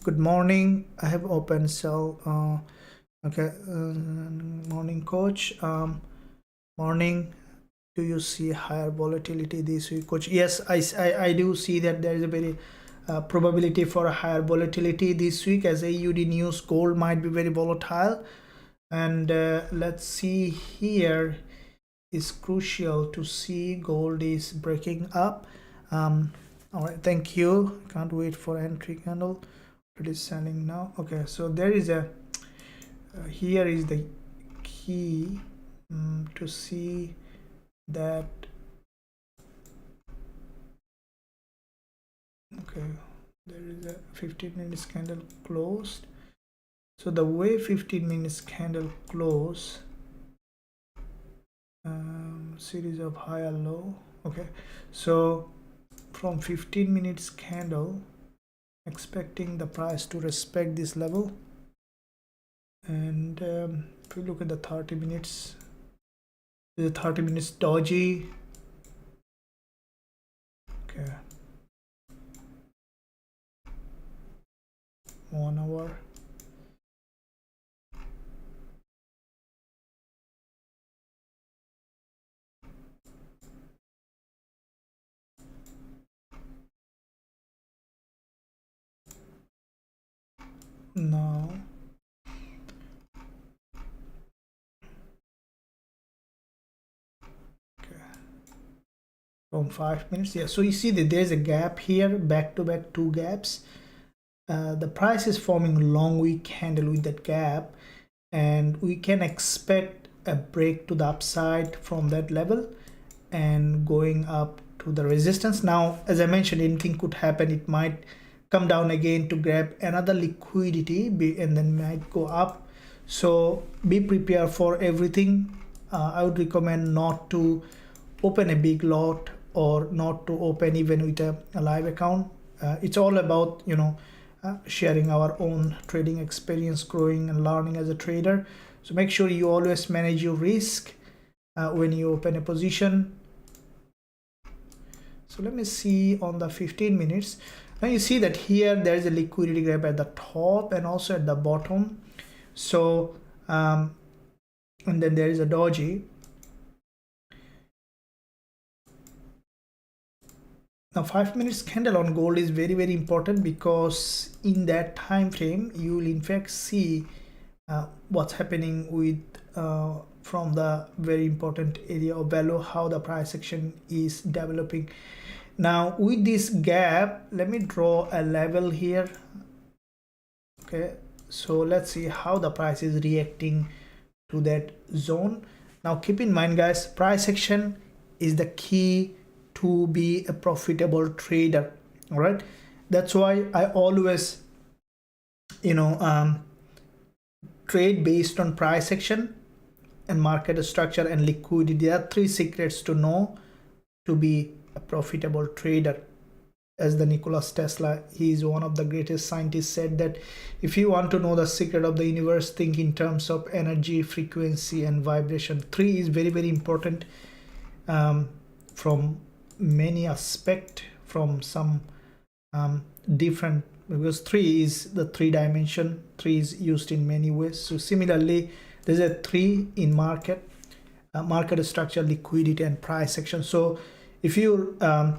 Good morning. I have open sell. Okay, morning, coach. Morning. Do you see higher volatility this week, coach? Yes, I do see that there is a very probability for a higher volatility this week, as AUD news. Gold might be very volatile, and let's see, here is crucial to see gold is breaking up. All right, thank you. Can't wait for entry candle. It is selling now. Okay, so there is a here is the key to see that. Okay, there is a 15 minutes candle closed. So the way 15 minutes candle close, series of high and low. Okay, so from 15 minutes candle, expecting the price to respect this level. And if we look at the 30 minutes, the 30 minutes dodgy. Okay, 1 hour. Now from 5 minutes. Yeah, so you see that there's a gap here, back to back two gaps. The price is forming long wick candle with that gap, and we can expect a break to the upside from that level and going up to the resistance. Now, as I mentioned, anything could happen. It might come down again to grab another liquidity and then might go up. So be prepared for everything. I would recommend not to open a big lot or not to open even with a live account. It's all about, sharing our own trading experience, growing and learning as a trader. So make sure you always manage your risk when you open a position. So let me see on the 15 minutes. Now you see that here there is a liquidity grab at the top and also at the bottom. So and then there is a doji. Now 5 minutes candle on gold is very, very important, because in that time frame you will in fact see what's happening with from the very important area of value, how the price action is developing. Now with this gap, let me draw a level here. Okay, so let's see how the price is reacting to that zone. Now keep in mind, guys, price action is the key to be a profitable trader. All right, that's why I always trade based on price action and market structure and liquidity. There are three secrets to know to be a profitable trader. As the Nikola Tesla, he is one of the greatest scientists, said that if you want to know the secret of the universe, think in terms of energy, frequency and vibration. Three is very, very important from many aspects, from some different, because three is the three dimension. Three is used in many ways. So similarly, there's a three in market structure, liquidity and price action. So if you're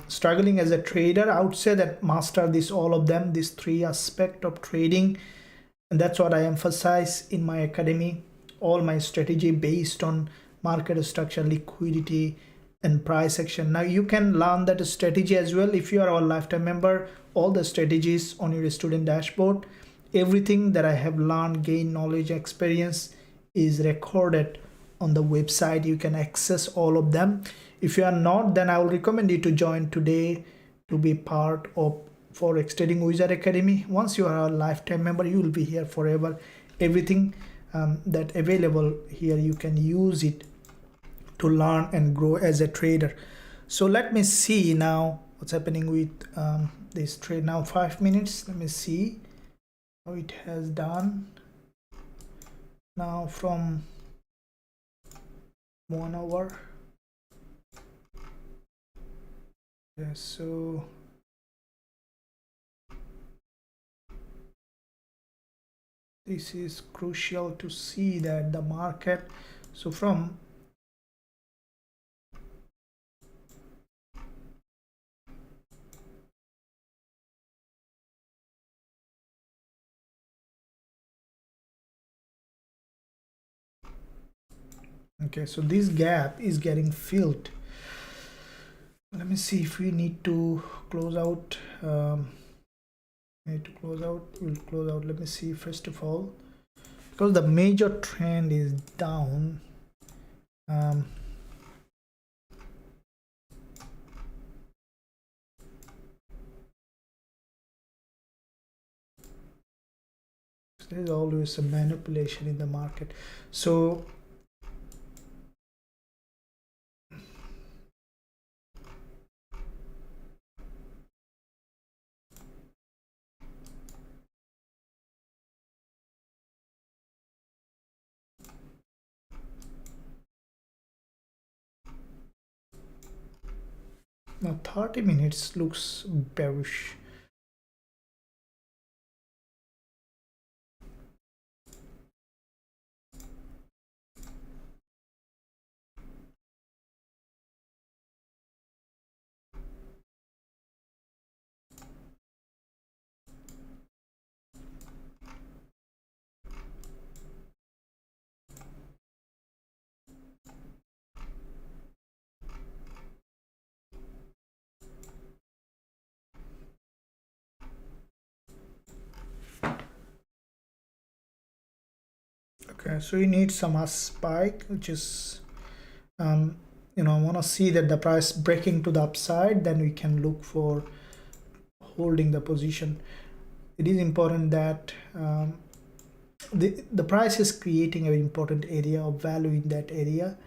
struggling as a trader, I would say that master all of them, these three aspects of trading. And that's what I emphasize in my academy. All my strategy based on market structure, liquidity and price action. Now you can learn that strategy as well if you are our lifetime member. All the strategies on your student dashboard, everything that I have learned, gained knowledge, experience is recorded on the website. You can access all of them. If you are not, then I will recommend you to join today to be part of Forex Trading Wizard Academy. Once you are a lifetime member, you will be here forever. Everything that available here, you can use it to learn and grow as a trader. So let me see now what's happening with this trade. Now 5 minutes, let me see how it has done. Now from 1 hour. Yeah, so this is crucial to see that the market, so from okay, so this gap is getting filled. Let me see if we need to close out. We'll close out. Let me see first of all, because the major trend is down. There's always a manipulation in the market. So now 30 minutes looks bearish. Okay, so you need some spike, which is you know, want to see that the price breaking to the upside, then we can look for holding the position. It is important that the price is creating an important area of value in that area.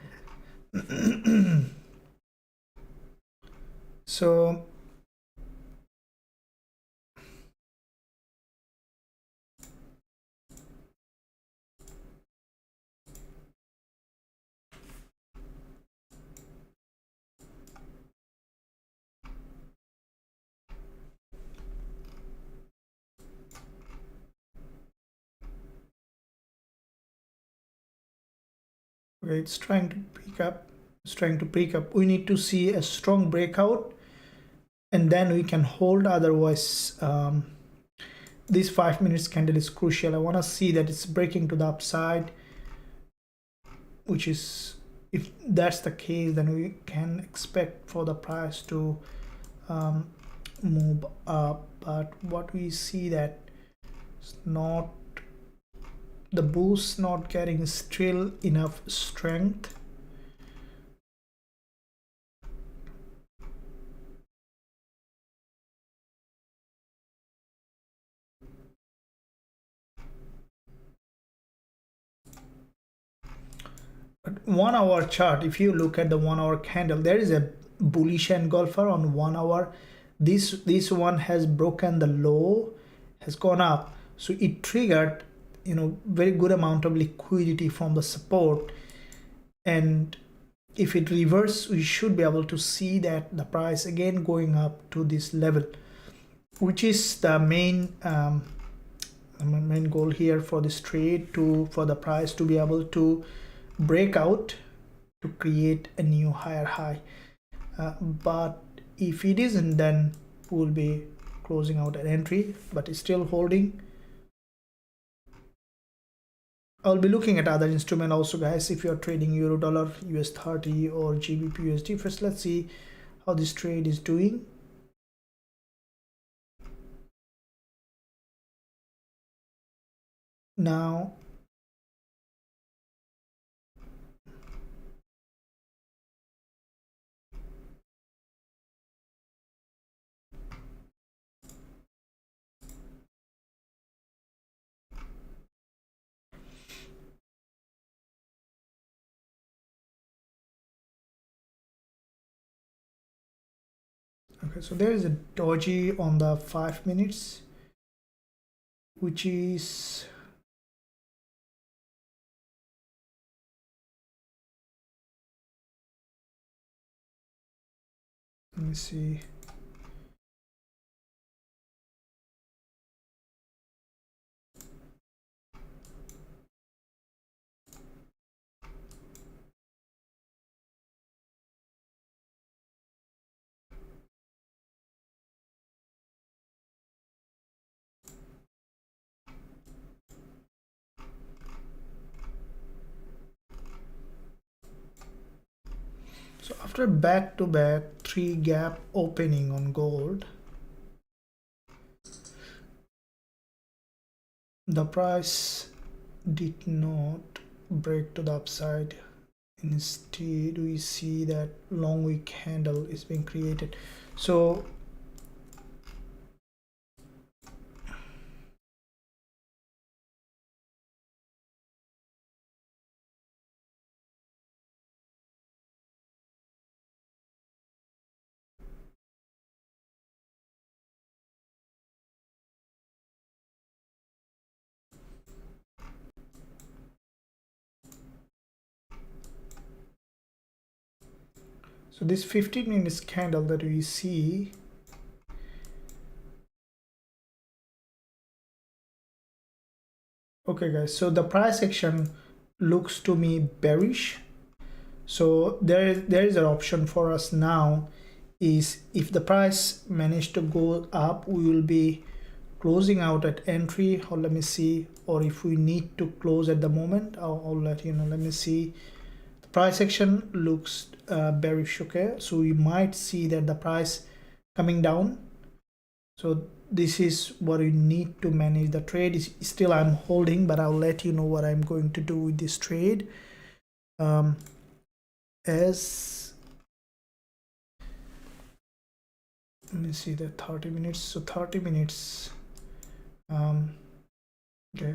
So okay, it's trying to pick up, we need to see a strong breakout and then we can hold. Otherwise this 5 minutes candle is crucial. I want to see that it's breaking to the upside, which is, if that's the case, then we can expect for the price to move up. But what we see that it's not, the boost not getting still enough strength. But 1 hour chart, if you look at the 1 hour candle, there is a bullish engulfer on 1 hour. This one has broken the low, has gone up, so it triggered, you know, very good amount of liquidity from the support. And if it reverses, we should be able to see that the price again going up to this level, which is the main goal here for this trade, for the price to be able to break out to create a new higher high. But if it isn't, then we'll be closing out an entry, but it's still holding. I'll be looking at other instrument also, guys. If you're trading euro dollar, US30 or Gbpusd, first let's see how this trade is doing. Now okay, so there is a doji on the 5 minutes, which is, let me see, so after back-to-back 3 gap opening on gold, the price did not break to the upside. Instead, we see that long wick candle is being created. So this 15 minutes candle that we see, okay guys, so the price action looks to me bearish. So there is an option for us now, is if the price managed to go up, we will be closing out at entry, or let me see, or if we need to close at the moment, I'll let you know. Let me see, the price action looks bearish. Okay, so we might see that the price coming down. So this is what you need to manage the trade. Still I'm holding, but I'll let you know what I'm going to do with this trade. As let me see the 30 minutes. So 30 minutes. Okay.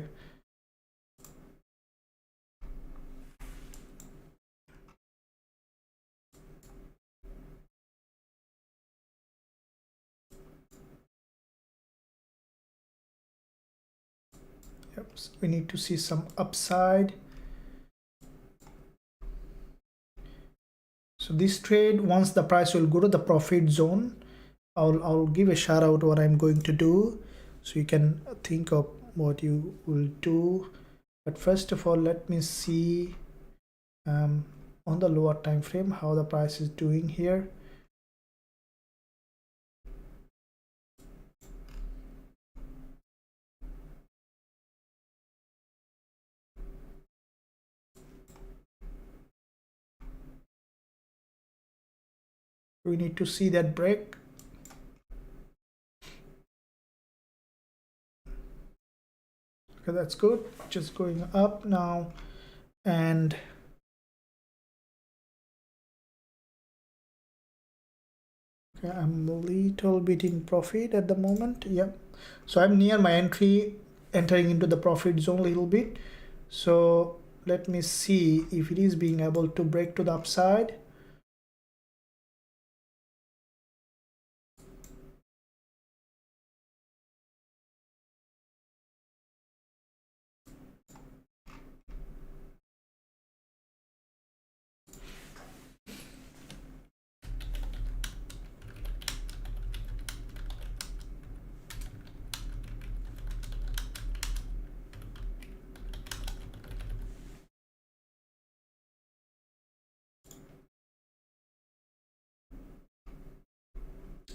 Yep, so we need to see some upside. So this trade, once the price will go to the profit zone, I'll give a shout out what I'm going to do, so you can think of what you will do. But first of all, let me see on the lower time frame how the price is doing here. We need to see that break. Okay, that's good. Just going up now, and okay, I'm a little bit in profit at the moment. Yep. So I'm near my entry, entering into the profit zone a little bit. So let me see if it is being able to break to the upside.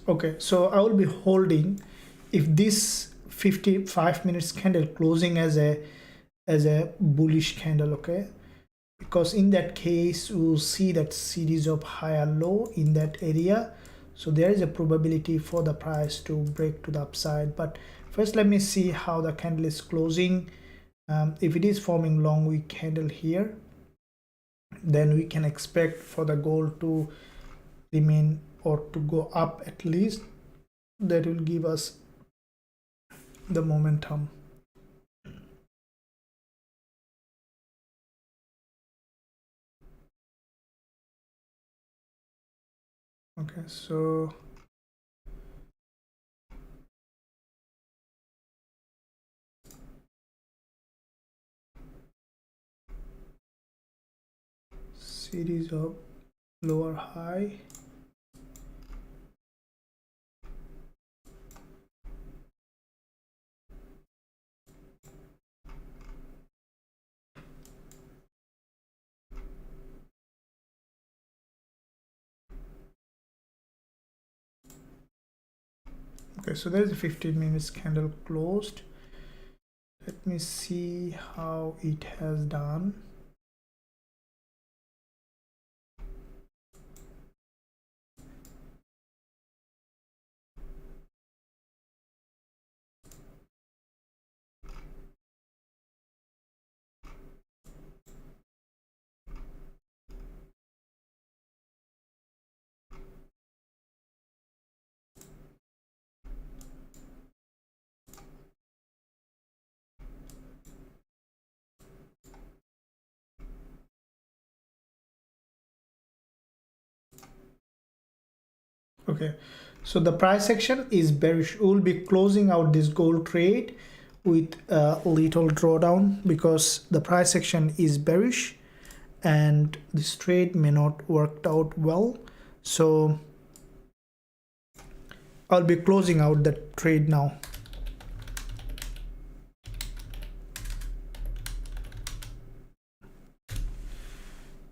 Okay, so I will be holding if this 55 minutes candle closing as a bullish candle. Okay, because in that case we'll see that series of higher low in that area, so there is a probability for the price to break to the upside. But first let me see how the candle is closing. If it is forming long wick candle here, then we can expect for the gold to remain or to go up at least. That will give us the momentum. Okay, so series of lower high. Okay, so there's a 15 minutes candle closed. Let me see how it has done. Okay, so the price action is bearish. We'll be closing out this gold trade with a little drawdown because the price action is bearish and this trade may not work out well. So I'll be closing out the trade now.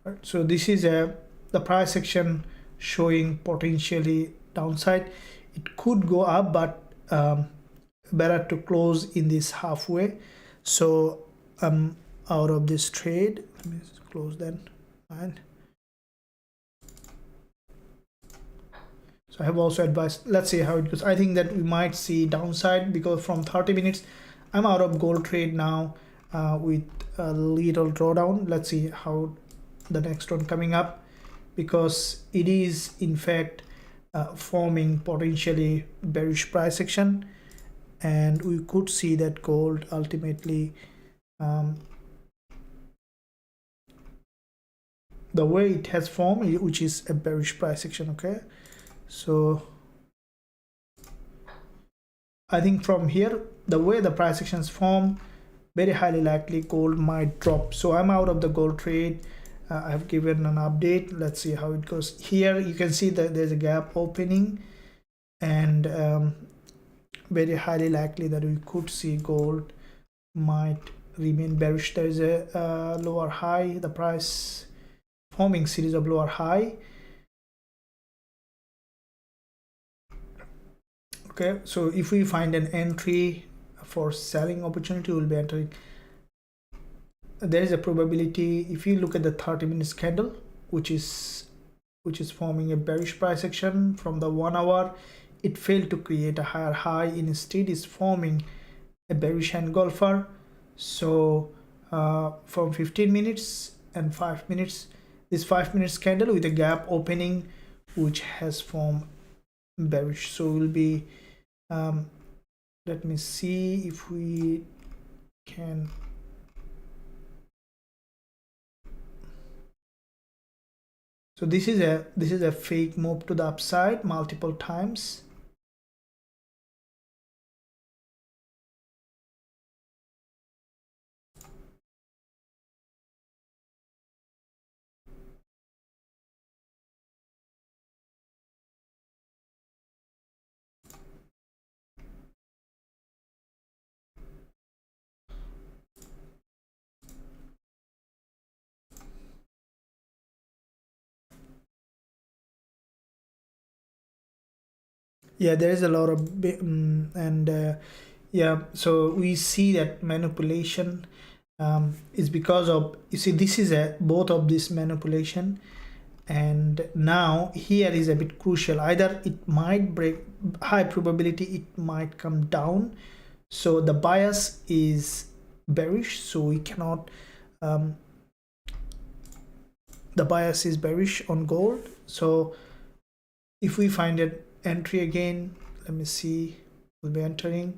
Right, so this is the price action showing potentially downside. It could go up, but better to close in this halfway. So I'm out of this trade. Let me close then. Fine. So I have also advised, let's see how it goes. I think that we might see downside because from 30 minutes, I'm out of gold trade now with a little drawdown. Let's see how the next one coming up, because it is in fact forming potentially bearish price action, and we could see that gold ultimately the way it has formed, which is a bearish price action. Okay, so I think from here, the way the price actions form, very highly likely gold might drop. So I'm out of the gold trade. I have given an update. Let's see how it goes. Here you can see that there's a gap opening, and very highly likely that we could see gold might remain bearish. There is a lower high, the price forming series of lower high. Okay, so if we find an entry for selling opportunity, we'll be entering. There is a probability, if you look at the 30 minutes candle, which is forming a bearish price action from the 1 hour, it failed to create a higher high, instead is forming a bearish engulfer. So from 15 minutes and 5 minutes, this 5 minutes candle with a gap opening which has formed bearish. So we'll be let me see if we can. So this is a fake move to the upside multiple times. Yeah, there is a lot of yeah, so we see that manipulation is because of, you see, this is a both of this manipulation, and now here is a bit crucial. Either it might break, high probability it might come down. So the bias is bearish, so we cannot the bias is bearish on gold. So if we find an entry again, let me see, we'll be entering.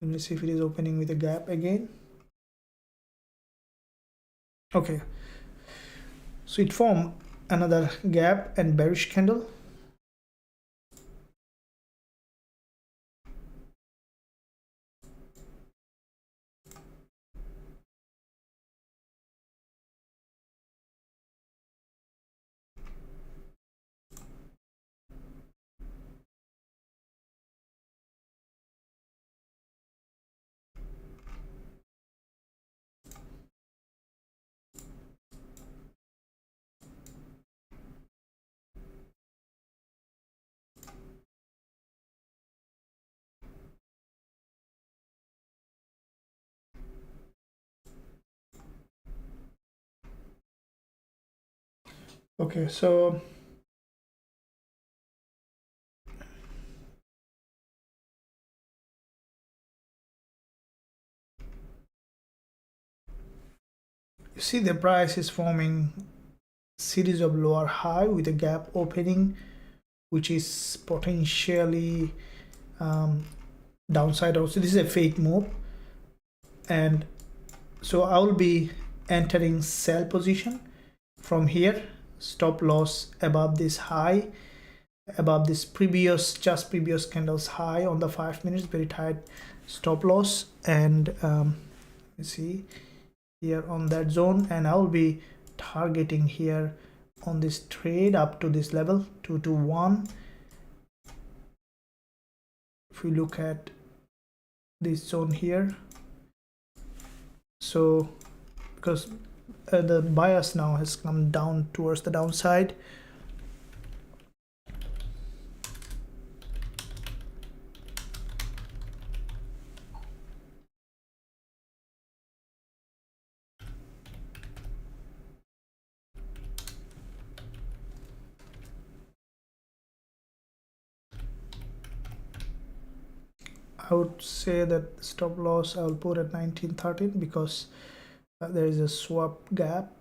Let me see if it is opening with a gap again. Okay, so it formed another gap and bearish candle. Okay, so you see the price is forming series of lower high with a gap opening, which is potentially downside also. This is a fake move, and so I will be entering sell position from here. Stop loss above this high, above this previous candles high on the 5 minutes, very tight stop loss, and you see here on that zone, and I will be targeting here on this trade up to this level 221. If we look at this zone here, so because the bias now has come down towards the downside, I would say that stop loss I'll put at 1913 because there is a swap gap.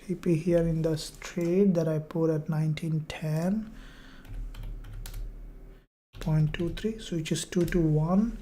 TP here in this trade that I put at 1910.23, so which is 2 to 1.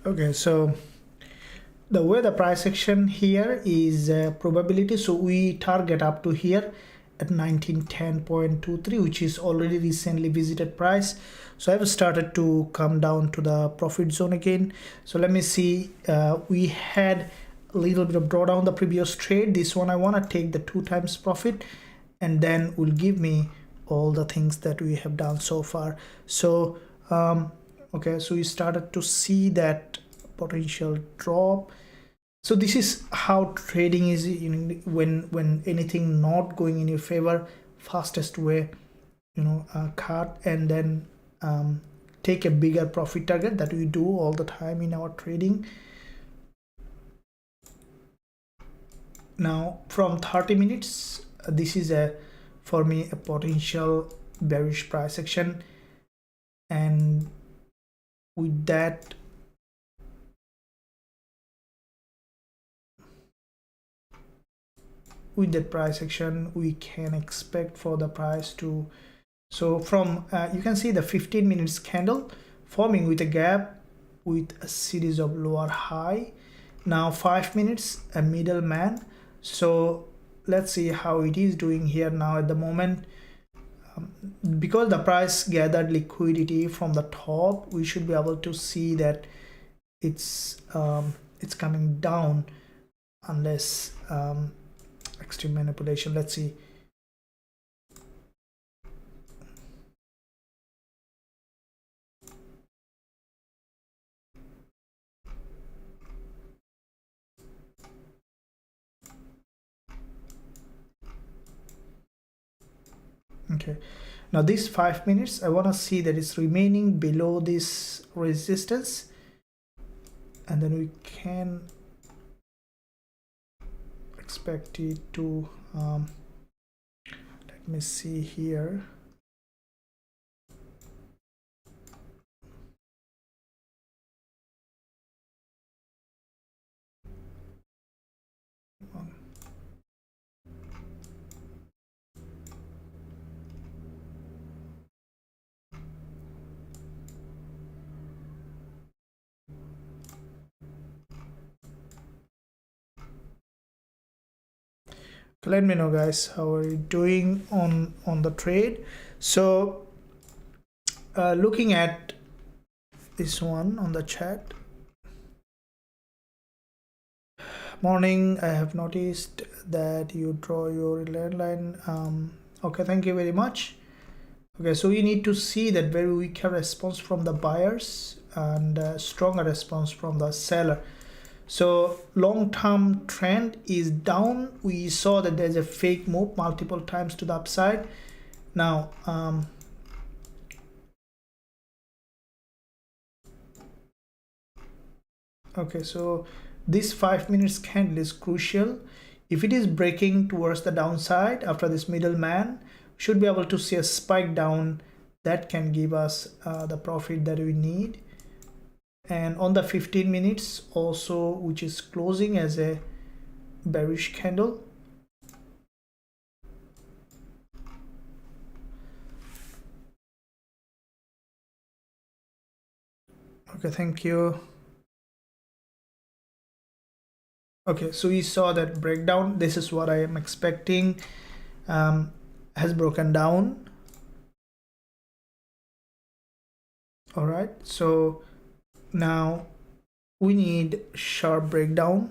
Okay, so the way the price action here is probability, so we target up to here at 1910.23, which is already recently visited price. So I've started to come down to the profit zone again. So let me see, we had a little bit of drawdown the previous trade. This one I want to take the 2 times profit, and then will give me all the things that we have done so far. So okay, so we started to see that potential drop. So this is how trading is, you know, when anything not going in your favor, fastest way, you know, cut and then take a bigger profit target that we do all the time in our trading. Now from 30 minutes, this is for me a potential bearish price action, and with that price action we can expect for the price to, so from you can see the 15 minutes candle forming with a gap with a series of lower high. Now 5 minutes, a middleman. So let's see how it is doing here now at the moment. Because the price gathered liquidity from the top, we should be able to see that it's coming down unless extreme manipulation. Let's see. Okay, now this 5 minutes, I want to see that it's remaining below this resistance, and then we can expect it to let me see here. Let me know guys how are you doing on the trade. So looking at this one on the chat, morning, I have noticed that you draw your landline. Okay, thank you very much. Okay, so we need to see that very weaker response from the buyers and stronger response from the seller. So long-term trend is down. We saw that there's a fake move multiple times to the upside. Now Okay, so this 5 minutes candle is crucial. If it is breaking towards the downside after this middleman, should be able to see a spike down that can give us the profit that we need. And on the 15 minutes also, which is closing as a bearish candle. Okay, thank you. Okay, so we saw that breakdown. This is what I am expecting. Has broken down. All right, so now we need sharp breakdown.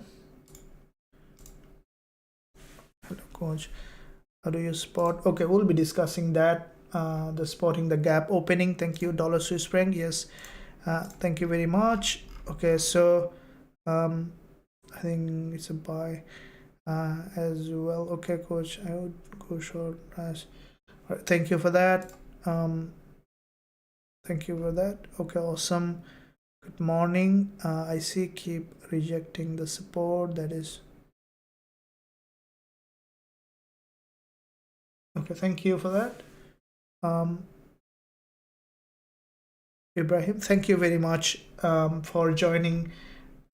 Hello coach, how do you spot? Okay, we'll be discussing that, the spotting the gap opening. Thank you, dollar Swiss franc. Yes, thank you very much. Okay, so I think it's a buy as well. Okay coach, I would go short as. All right, thank you for that. Thank you for that. Okay, awesome. Good morning. I see keep rejecting the support. That is okay. Thank you for that. Ibrahim, thank you very much for joining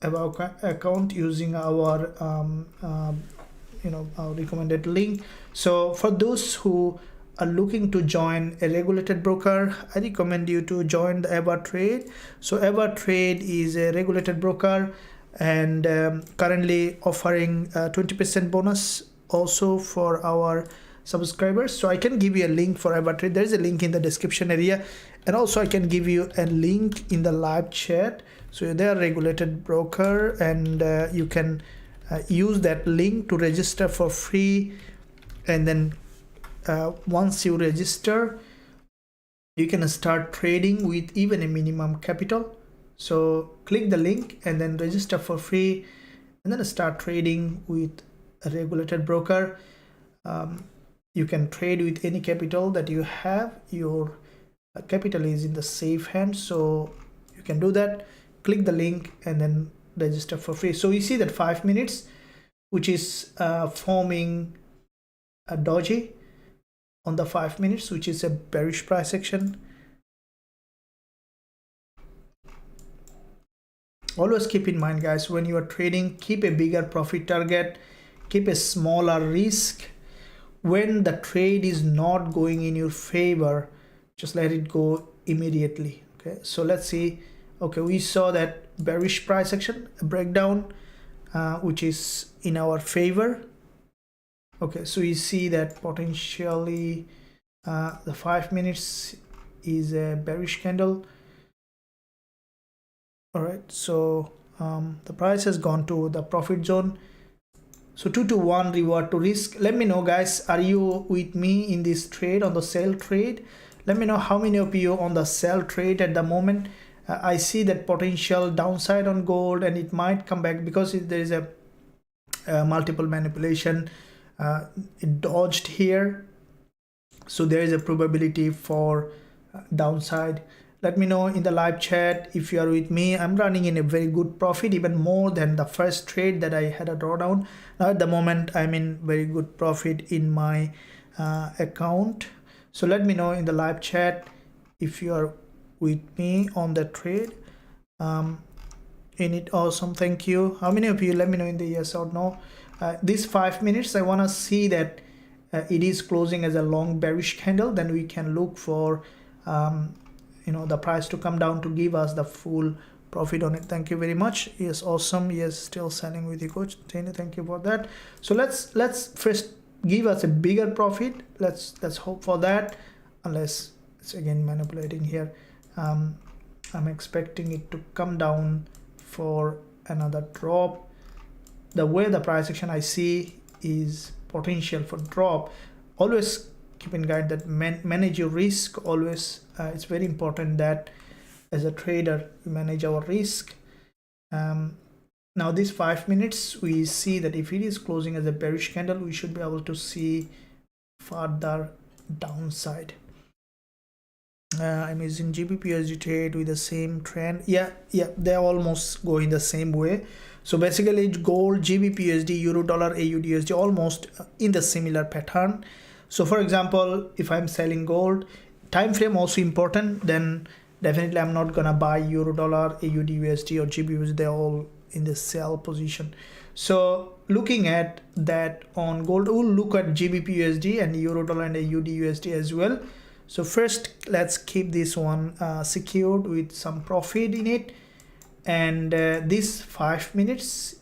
our account using our our recommended link. So for those who are looking to join a regulated broker, I recommend you to join the Trade. So Trade is a regulated broker and currently offering 20% bonus also for our subscribers. So I can give you a link for Trade. There is a link in the description area, and also I can give you a link in the live chat. So they are regulated broker, and you can use that link to register for free. And then once you register, you can start trading with even a minimum capital. So click the link and then register for free, and then start trading with a regulated broker. You can trade with any capital that you have. Your capital is in the safe hands, so you can do that. Click the link and then register for free. So you see that 5 minutes, which is forming a doji on the 5 minutes, which is a bearish price action. Always keep in mind, guys, when you are trading, keep a bigger profit target, keep a smaller risk. When the trade is not going in your favor, just let it go immediately. Okay, so let's see. Okay, we saw that bearish price action, a breakdown, which is in our favor. Okay, so you see that potentially the 5 minutes is a bearish candle. All right, so the price has gone to the profit zone. So 2-to-1 reward to risk. Let me know, guys, are you with me in this trade, on the sell trade? Let me know how many of you on the sell trade at the moment. I see that potential downside on gold, and it might come back because there is a multiple manipulation. It dodged here, so there is a probability for downside. Let me know in the live chat if you are with me. I'm running in a very good profit, even more than the first trade that I had a drawdown. Now at the moment I'm in very good profit in my account. So let me know in the live chat if you are with me on the trade. In it, awesome, thank you. How many of you, let me know in the yes or no. These 5 minutes, I want to see that it is closing as a long bearish candle. Then we can look for the price to come down to give us the full profit on it. Thank you very much. Yes, awesome. Yes, still selling with you, coach. Thank you for that. So let's first give us a bigger profit. Let's hope for that, unless it's again manipulating here. I'm expecting it to come down for another drop. The way the price action I see is potential for drop. Always keep in mind that manage your risk. Always it's very important that as a trader we manage our risk. Now these 5 minutes, we see that if it is closing as a bearish candle, we should be able to see further downside. I'm using Gbpusd trade with the same trend. Yeah, they're almost going the same way. So basically gold, Gbpusd, euro dollar, AUDUSD almost in the similar pattern. So for example, if I'm selling gold, time frame also important, then definitely I'm not gonna buy euro dollar, AUDUSD or Gbpusd. They're all in the sell position. So looking at that on gold, we'll look at Gbpusd and euro dollar and AUDUSD as well. So first let's keep this one secured with some profit in it. And this 5 minutes,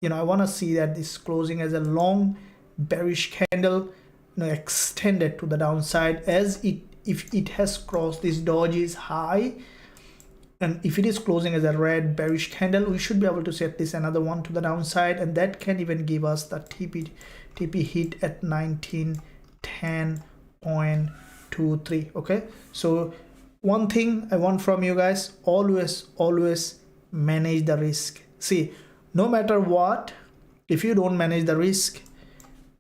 I want to see that this closing as a long bearish candle, extended to the downside, as if it has crossed this doji's high, and if it is closing as a red bearish candle, we should be able to set this another one to the downside, and that can even give us the TP hit at 1910.23. okay, so one thing I want from you guys, always manage the risk. See, no matter what, if you don't manage the risk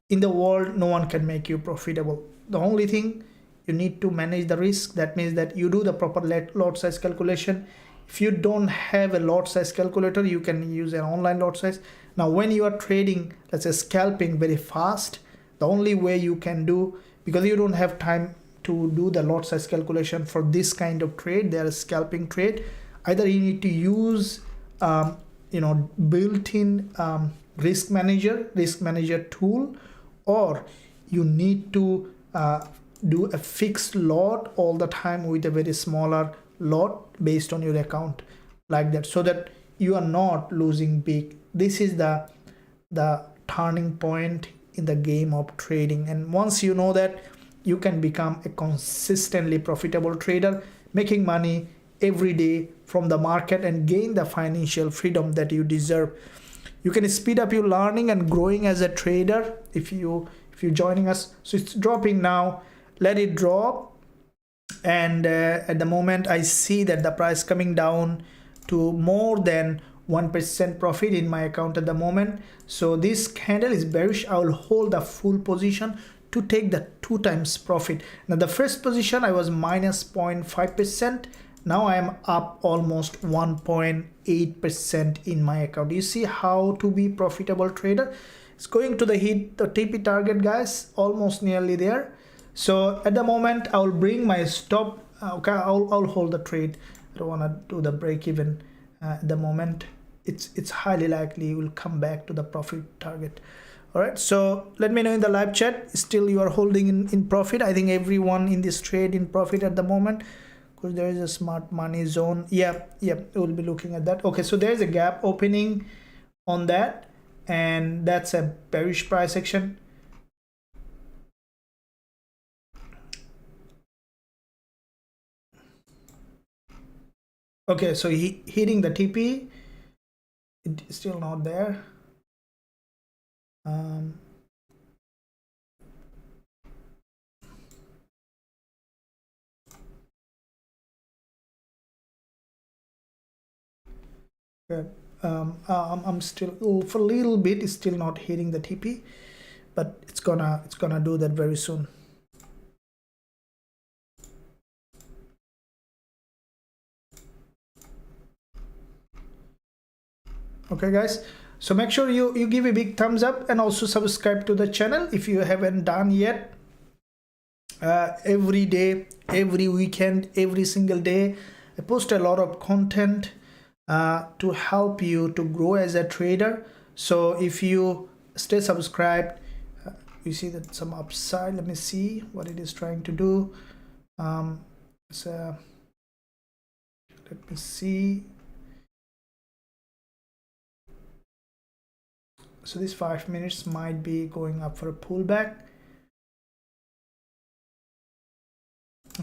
in the world, no one can make you profitable. The only thing, you need to manage the risk. That means that you do the proper lot size calculation. If you don't have a lot size calculator, you can use an online lot size. Now when you are trading, let's say scalping very fast, the only way you can do, because you don't have time to do the lot size calculation for this kind of trade, they are a scalping trade, either you need to use built-in risk manager tool, or you need to do a fixed lot all the time with a very smaller lot based on your account, like that, so that you are not losing big. This is the turning point in the game of trading, and once you know that, you can become a consistently profitable trader, making money every day from the market and gain the financial freedom that you deserve. You can speed up your learning and growing as a trader if you're joining us. So it's dropping now, let it drop, and at the moment I see that the price coming down to more than 1% profit in my account at the moment. So this candle is bearish. I will hold the full position to take the 2 times profit. Now the first position I was minus 0.5%. Now I am up almost 1.8% in my account. You see how to be profitable trader. It's going to hit the TP target, guys, almost nearly there. So at the moment I will bring my stop. Okay, I'll hold the trade. I don't want to do the break even at the moment. It's highly likely you will come back to the profit target. All right, so let me know in the live chat, still you are holding in profit. I think everyone in this trade in profit at the moment, because there is a smart money zone. Yeah, we'll be looking at that. Okay, so there's a gap opening on that, and that's a bearish price action. Okay, so hitting the TP, it's still not there. I'm still for a little bit, it's still not hitting the TP, but it's gonna do that very soon. Okay guys, so make sure you give a big thumbs up and also subscribe to the channel if you haven't done yet. Every day, every weekend, every single day, I post a lot of content to help you to grow as a trader. So if you stay subscribed, you see that some upside. Let me see what it is trying to do. So let me see. So this 5 minutes might be going up for a pullback.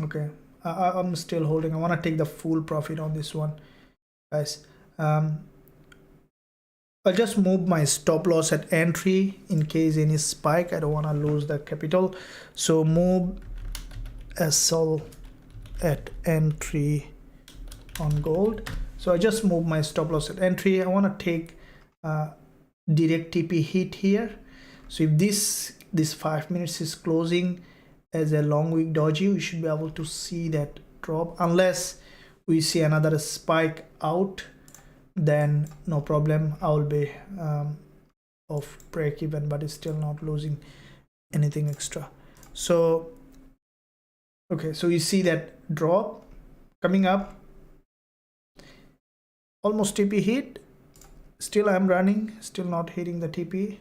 Okay, I'm still holding. I want to take the full profit on this one, guys. I'll just move my stop loss at entry in case any spike. I don't want to lose the capital, so move SL at entry on gold. So I just move my stop loss at entry. I want to take direct TP hit here. So if this 5 minutes is closing as a long wick doji, we should be able to see that drop. Unless we see another spike out, then no problem, I will be off break even, but it's still not losing anything extra. So okay, so you see that drop coming up, almost TP hit, still I'm running, still not hitting the TP.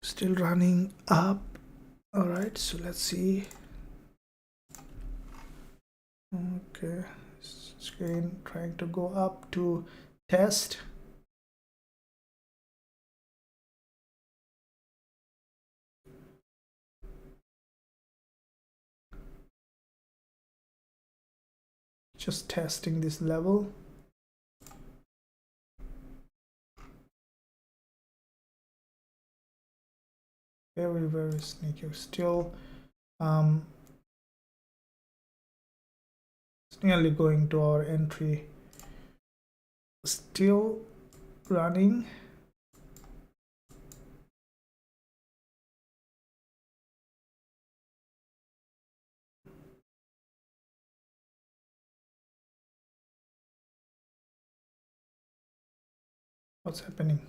Still running up. All right, so let's see. Okay, screen trying to go up to test. Just testing this level. Very sneaky. Still it's nearly going to our entry. Still running. What's happening?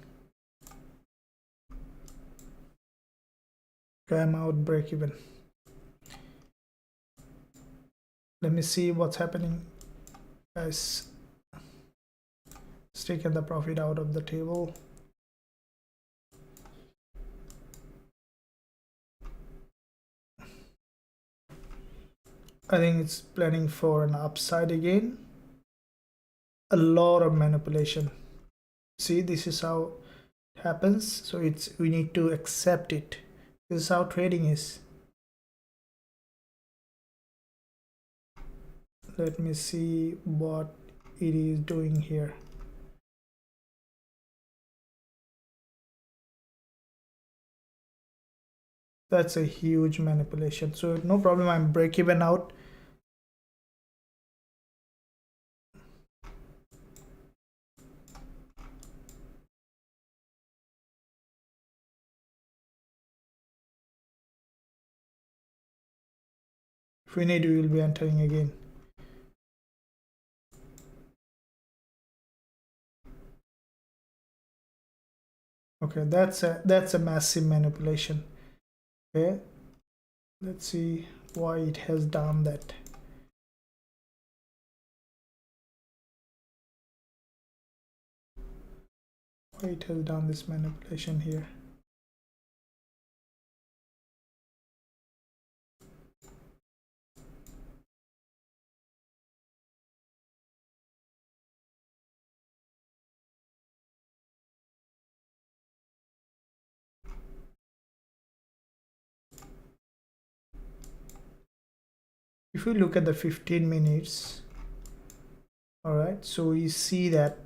Okay, I'm out break even. Let me see what's happening, guys. Let's take the profit out of the table. I think it's planning for an upside again. A lot of manipulation. See, this is how it happens. So we need to accept it. This is how trading is. Let me see what it is doing here. That's a huge manipulation. So no problem, I'm break even out. If we need, we will be entering again. Okay, that's a massive manipulation. Okay, let's see why it has done that. Why it has done this manipulation here. If we look at the 15 minutes, all right, so we see that,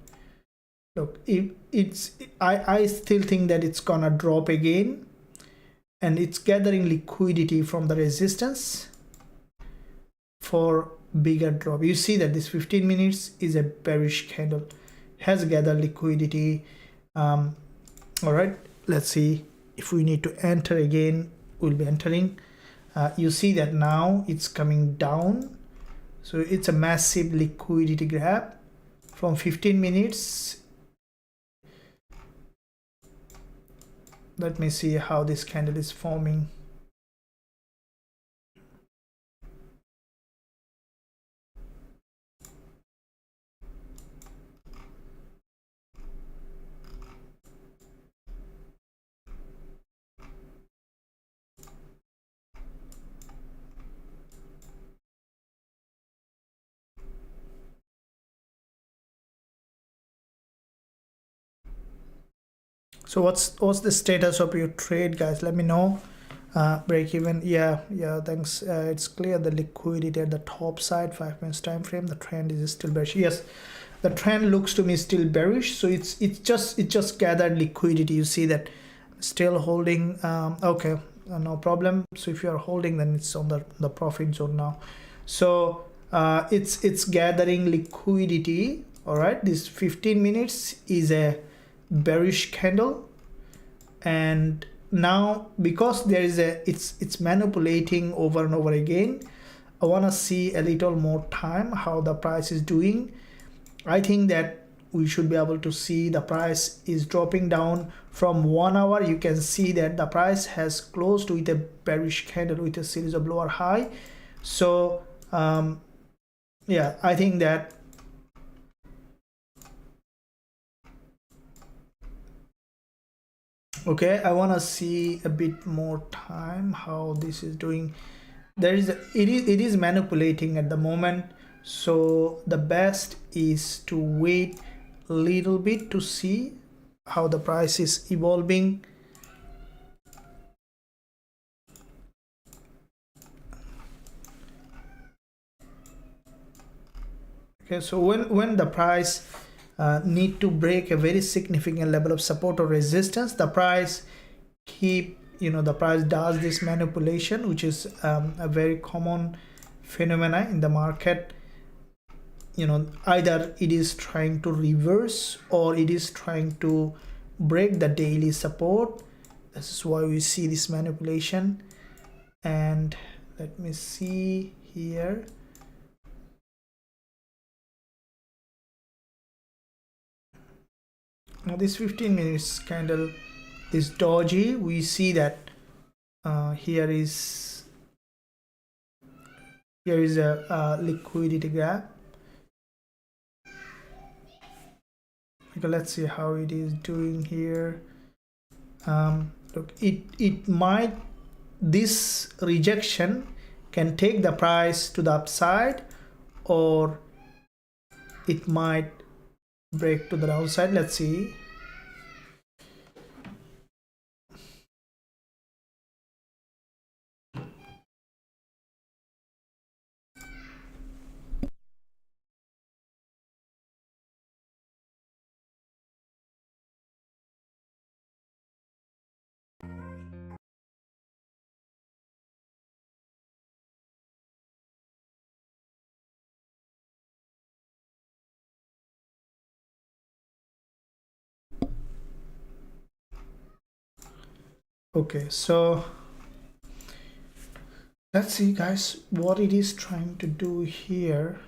look, if I still think that it's gonna drop again, and it's gathering liquidity from the resistance for bigger drop. You see that this 15 minutes is a bearish candle, has gathered liquidity. All right, let's see if we need to enter again, we'll be entering. You see that now it's coming down, so it's a massive liquidity grab from 15 minutes. Let me see how this candle is forming. So what's the status of your trade, guys? Let me know. Break even, yeah, thanks. It's clear the liquidity at the top side, 5 minutes time frame. The trend is still bearish. Yes, the trend looks to me still bearish. So it just gathered liquidity. You see that still holding. Okay, no problem. So if you are holding, then it's on the profit zone now. So it's gathering liquidity. All right, this 15 minutes is a bearish candle, and now because there is it's manipulating over and over again, I want to see a little more time how the price is doing. I think that we should be able to see the price is dropping down from 1 hour. You can see that the price has closed with a bearish candle with a series of lower high. So yeah, I think that okay, I want to see a bit more time how this is doing. It is manipulating at the moment, so the best is to wait a little bit to see how the price is evolving. Okay, so when the price need to break a very significant level of support or resistance, the price the price does this manipulation, which is a very common phenomena in the market. Either it is trying to reverse or it is trying to break the daily support. This is why we see this manipulation. And let me see here. Now this 15 minutes candle is dodgy. We see that here is a liquidity gap. Okay, let's see how it is doing here. Look, it might, this rejection can take the price to the upside, or it might break to the downside. Let's see. Okay, so let's see, guys, what it is trying to do here.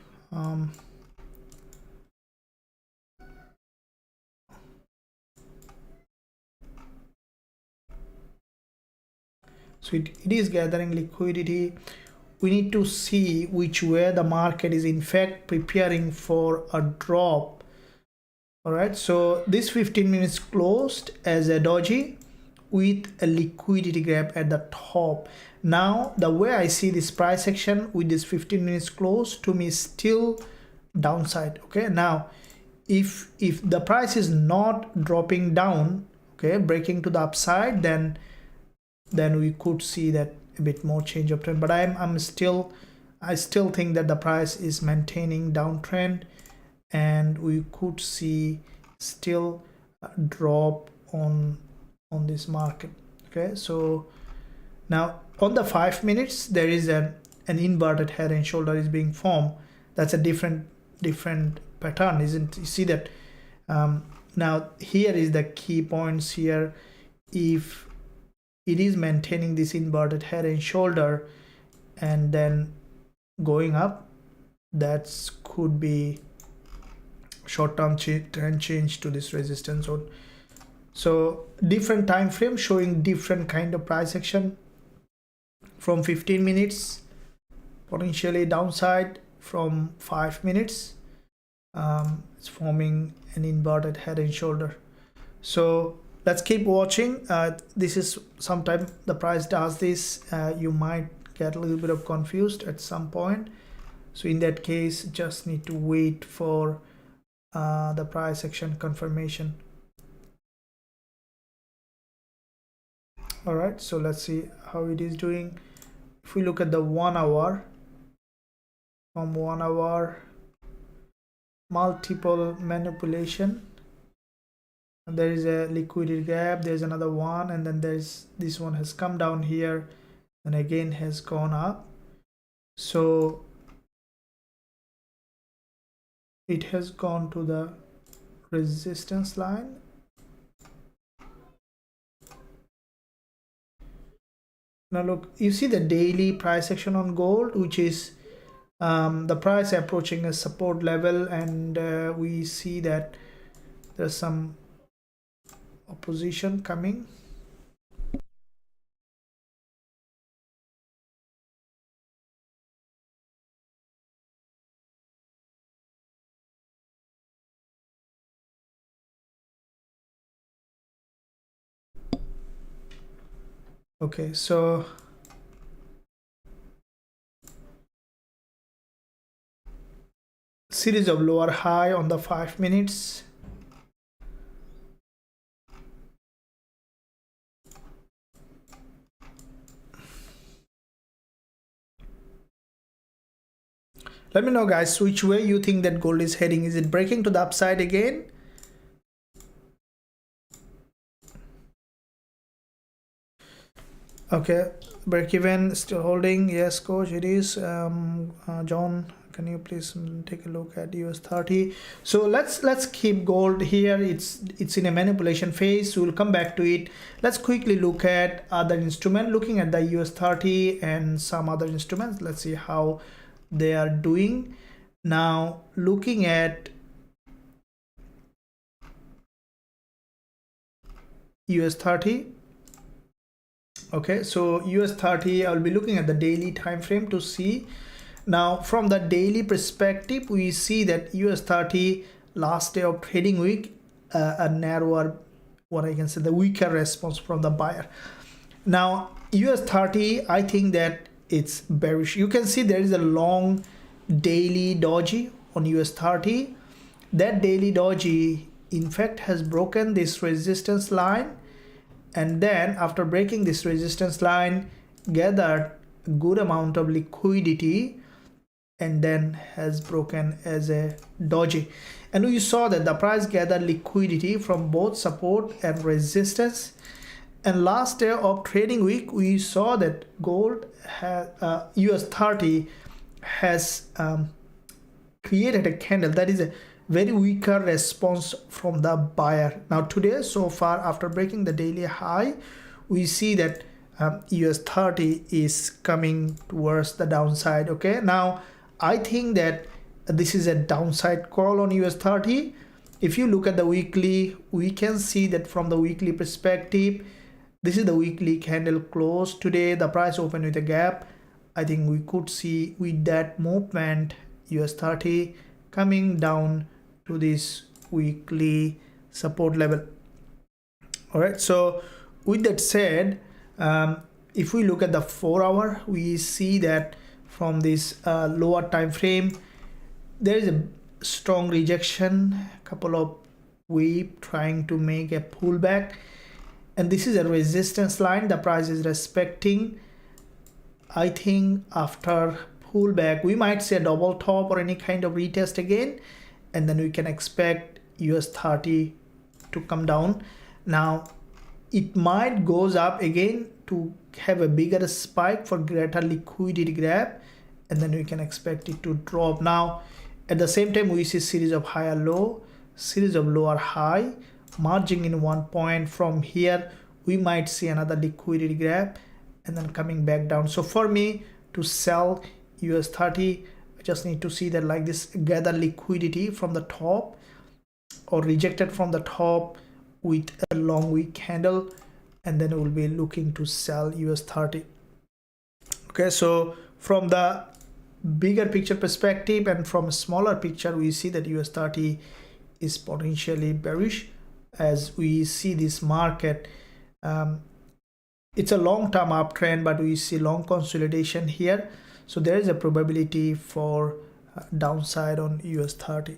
So it is gathering liquidity. We need to see which way the market is in fact preparing for a drop. All right, so this 15 minutes closed as a doji with a liquidity gap at the top. Now the way I see this price action with this 15 minutes close, to me, is still downside. Okay, now if the price is not dropping down, okay, breaking to the upside, then we could see that a bit more change of trend. But I still think that the price is maintaining downtrend, and we could see still a drop on this market. Okay, so now on the 5 minutes there is an inverted head and shoulder is being formed. That's a different pattern, isn't it? You see that now here is the key points here. If it is maintaining this inverted head and shoulder and then going up, that could be short-term trend change to this resistance zone. So different time frame showing different kind of price action. From 15 minutes potentially downside, from 5 minutes it's forming an inverted head and shoulder. So let's keep watching. This is sometime the price does this, you might get a little bit of confused at some point. So in that case, just need to wait for the price action confirmation. All right, so let's see how it is doing. If we look at the 1 hour, from 1 hour, multiple manipulation, and there is a liquidity gap, there's another one, and then there's this one has come down here and again has gone up. So it has gone to the resistance line. Now look, you see the daily price action on gold, which is the price approaching a support level, and we see that there's some opposition coming. Okay, so series of lower high on the 5 minutes. Let me know, guys, which way you think that gold is heading. Is it breaking to the upside again? Okay, break even still holding. Yes, coach, it is. John, can you please take a look at US30? So let's keep gold here. It's in a manipulation phase, so we'll come back to it. Let's quickly look at other instrument, looking at the US30 and some other instruments. Let's see how they are doing. Now looking at US30. Okay, so US30, I'll be looking at the daily time frame to see. Now from the daily perspective, we see that US30 last day of trading week, a narrower, what I can say, the weaker response from the buyer. Now US30, I think that it's bearish. You can see there is a long daily doji on US30. That daily doji in fact has broken this resistance line, and then after breaking this resistance line, gathered a good amount of liquidity, and then has broken as a doji. And we saw that the price gathered liquidity from both support and resistance. And last day of trading week, we saw that gold has US30 has created a candle that is a very weaker response from the buyer. Now today, so far, after breaking the daily high, we see that US30 is coming towards the downside. Okay, now I think that this is a downside call on US30. If you look at the weekly, we can see that from the weekly perspective, this is the weekly candle close. Today the price opened with a gap. I think we could see with that movement US30 coming down to this weekly support level. All right, so with that said, if we look at the 4 hour, we see that from this lower time frame, there is a strong rejection, a couple of wave trying to make a pullback, and this is a resistance line the price is respecting. I think after pullback, we might see a double top or any kind of retest again, and then we can expect US30 to come down. Now it might goes up again to have a bigger spike for greater liquidity grab, and then we can expect it to drop. Now at the same time, we see series of higher low, series of lower high, merging in one point. From here we might see another liquidity grab and then coming back down. So for me to sell US30, I just need to see that like this, gather liquidity from the top or rejected from the top with a long week candle, and then we'll be looking to sell US30. Okay, so from the bigger picture perspective and from a smaller picture, we see that US30 is potentially bearish. As we see this market, it's a long-term uptrend, but we see long consolidation here, so there is a probability for downside on US30.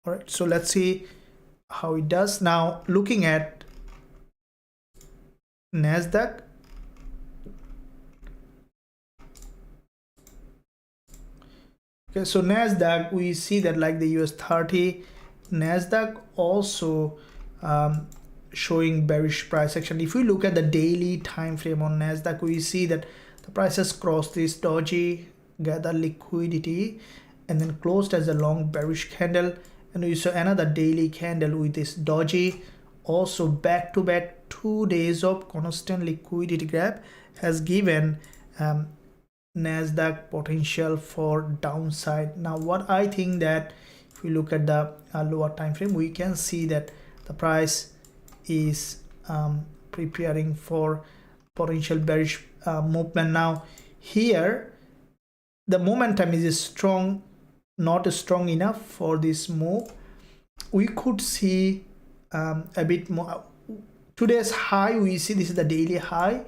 All right, so let's see how it does. Now looking at NASDAQ, okay, so NASDAQ, we see that like the US30, NASDAQ also showing bearish price action. If we look at the daily time frame on NASDAQ, we see that the price has crossed this doji, gather liquidity, and then closed as a long bearish candle, and we saw another daily candle with this doji. Also back to back 2 days of constant liquidity grab has given NASDAQ potential for downside. Now what I think that if we look at the lower time frame, we can see that the price is preparing for potential bearish movement. Now here the momentum is strong, not strong enough for this move. We could see a bit more. Today's high, we see this is the daily high,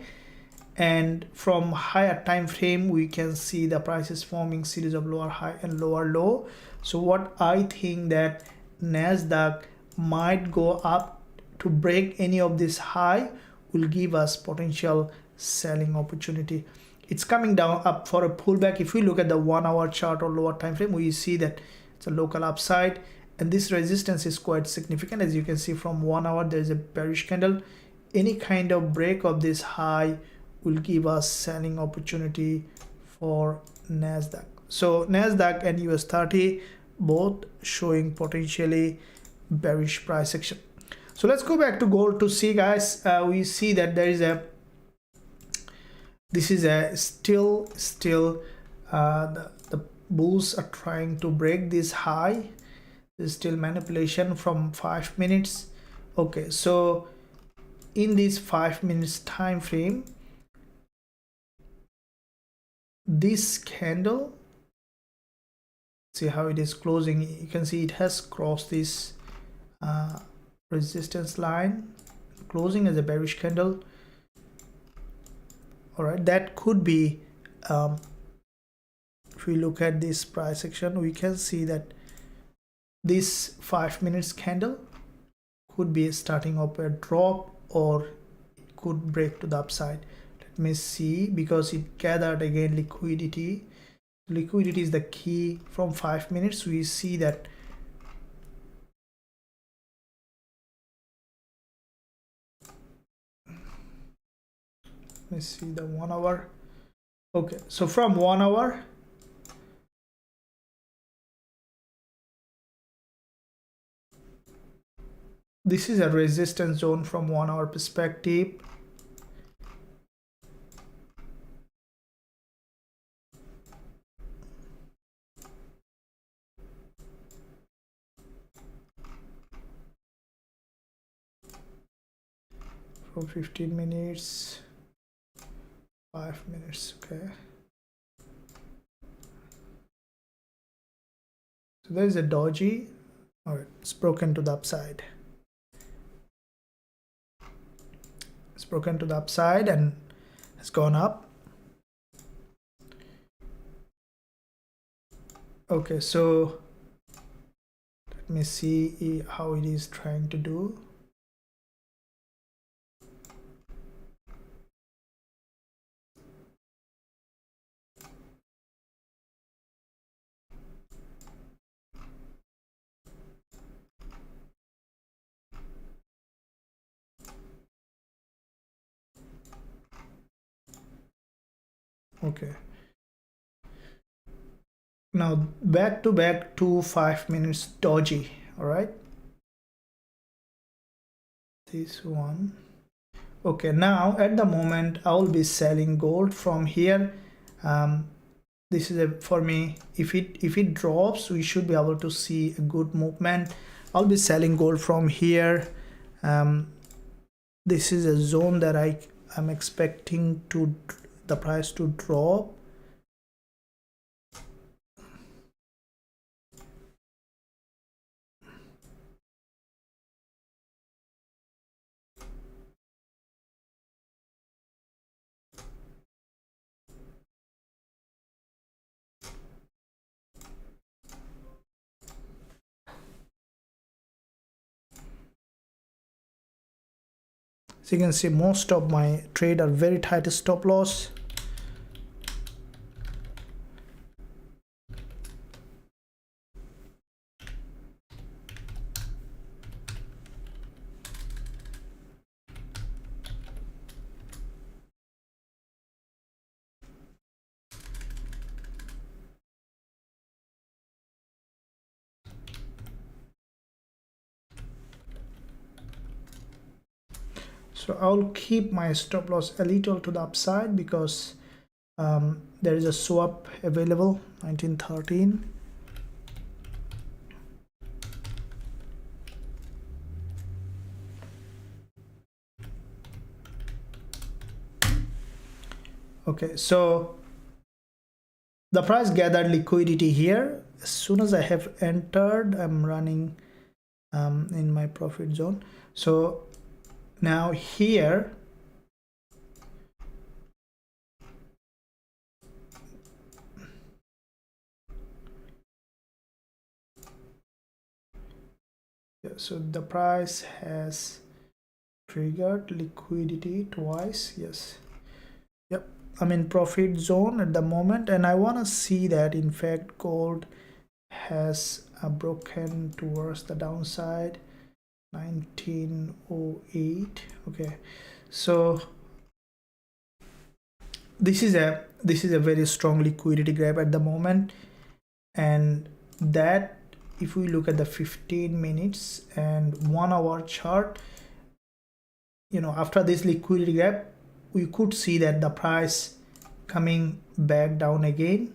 and from higher time frame we can see the price is forming series of lower high and lower low. So what I think that NASDAQ might go up to break any of this high will give us potential selling opportunity. It's coming down up for a pullback. If we look at the 1 hour chart or lower time frame, we see that it's a local upside, and this resistance is quite significant. As you can see, from 1 hour there is a bearish candle. Any kind of break of this high will give us selling opportunity for NASDAQ. So NASDAQ and US30 both showing potentially bearish price action. So let's go back to gold to see, guys. We see that there is a still the bulls are trying to break this high. There's still manipulation from 5 minutes. Okay, so in this 5 minutes time frame, this candle, see how it is closing. You can see it has crossed this resistance line, closing as a bearish candle. All right, that could be if we look at this price action, we can see that this 5 minutes candle could be starting up a drop, or it could break to the upside. Let me see, because it gathered again liquidity. Liquidity is the key. From 5 minutes we see that let me see the 1 hour. Okay, so from 1 hour, this is a resistance zone from 1 hour perspective. From 15 minutes, 5 minutes. Okay, so there is a doji. All right, it's broken to the upside. It's broken to the upside and has gone up. Okay, so let me see how it is trying to do. Okay, now back to back to 5 minutes doji. All right, this one. Okay, now at the moment I will be selling gold from here. This is for me, if it drops, we should be able to see a good movement. I'll be selling gold from here. This is a zone that I'm expecting to the price to drop. So you can see most of my trade are very tight stop loss. So I'll keep my stop loss a little to the upside because there is a swap available 1913. Okay, so the price gathered liquidity here. As soon as I have entered, I'm running in my profit zone. So now here, so the price has triggered liquidity twice. Yes, yep, I'm in profit zone at the moment, and I want to see that in fact gold has broken towards the downside 1908. Okay, so this is a very strong liquidity grab at the moment, and that if we look at the 15 minutes and 1 hour chart, you know, after this liquidity gap we could see that the price coming back down again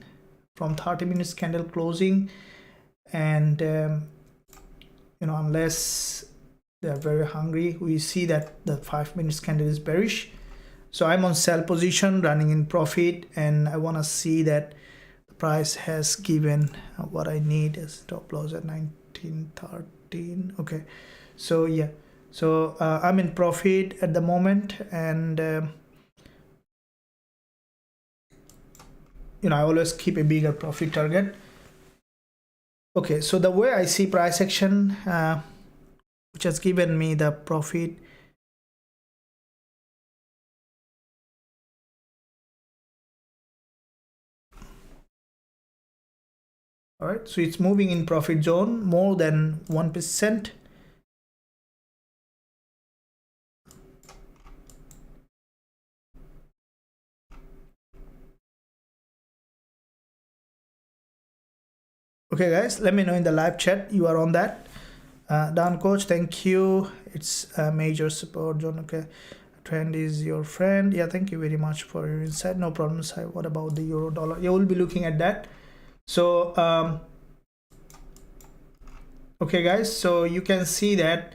from 30 minutes candle closing, and you know, unless they are very hungry, we see that the 5 minutes candle is bearish. So I'm on sell position running in profit, and I want to see that the price has given what I need as stop loss at 1913. Okay, so yeah, so I'm in profit at the moment, and you know, I always keep a bigger profit target. Okay, so the way I see price action, which has given me the profit, all right, so it's moving in profit zone more than 1%. Okay guys, let me know in the live chat you are on that. Down coach, thank you. It's a major support zone. Okay, trend is your friend. Yeah, thank you very much for your insight. No problems. What about the euro dollar? Yeah, we'll be looking at that. So okay guys, so you can see that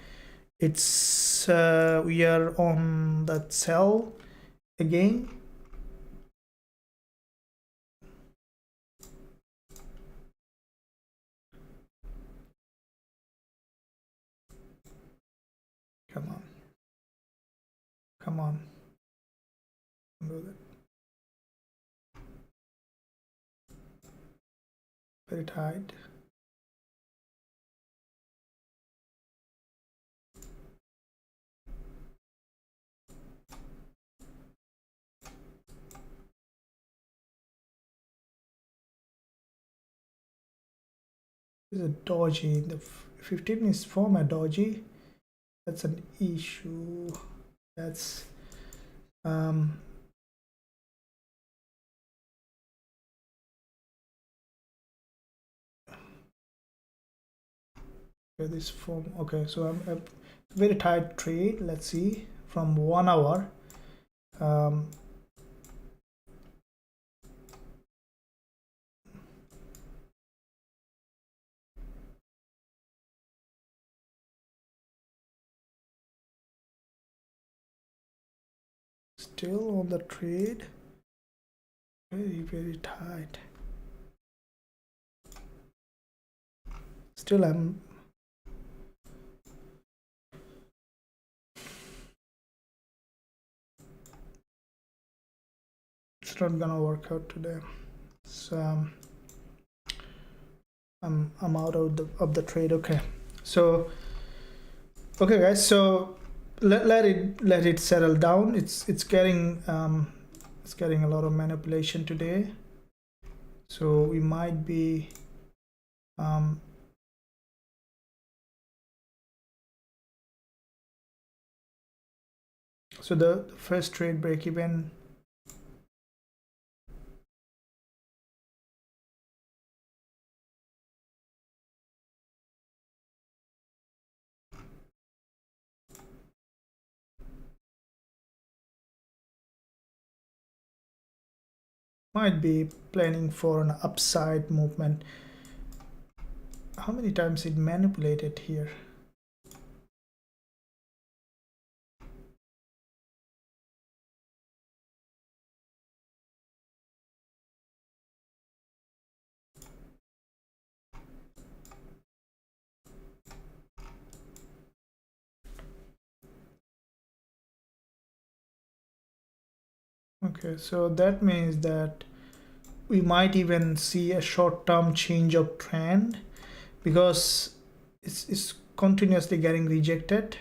it's we are on that sell again. Come on, come on, do that. Very tight. This is a dodgy. The 15 is from a dodgy. That's an issue. That's this form. Okay, so I'm a very tight trade. Let's see from 1 hour. Still on the trade, very tight. Still I'm it's not gonna work out today. So I'm out of the trade. Okay, so okay guys, so let it settle down. It's getting a lot of manipulation today, so we might be so the first trade break even. might be planning for an upside movement. How many times it manipulated here? Okay, so that means that we might even see a short-term change of trend because it's continuously getting rejected.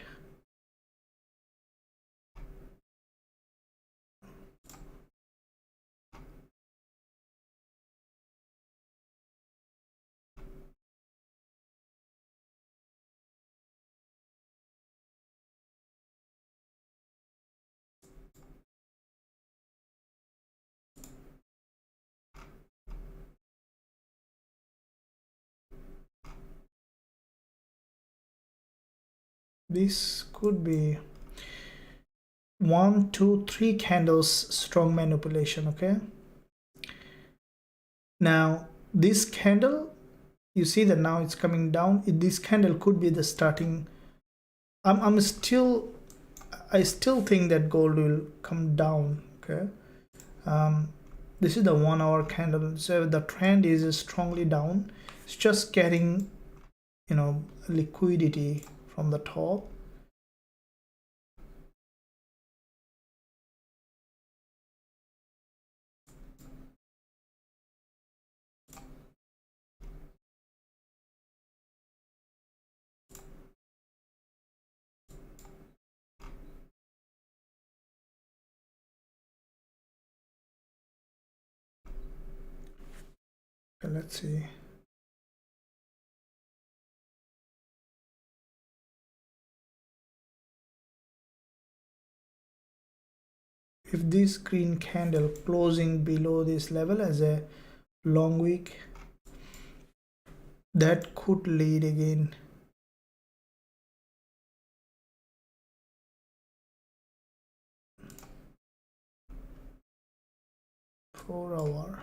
This could be 1, 2, 3 candles strong manipulation. Okay, now this candle, you see that now it's coming down. This candle could be the starting. I still think that gold will come down. Okay, this is the 1 hour candle, so the trend is strongly down. It's just getting, you know, liquidity from the top. Okay, let's see. If this green candle closing below this level as a long wick, that could lead again for 4 hour.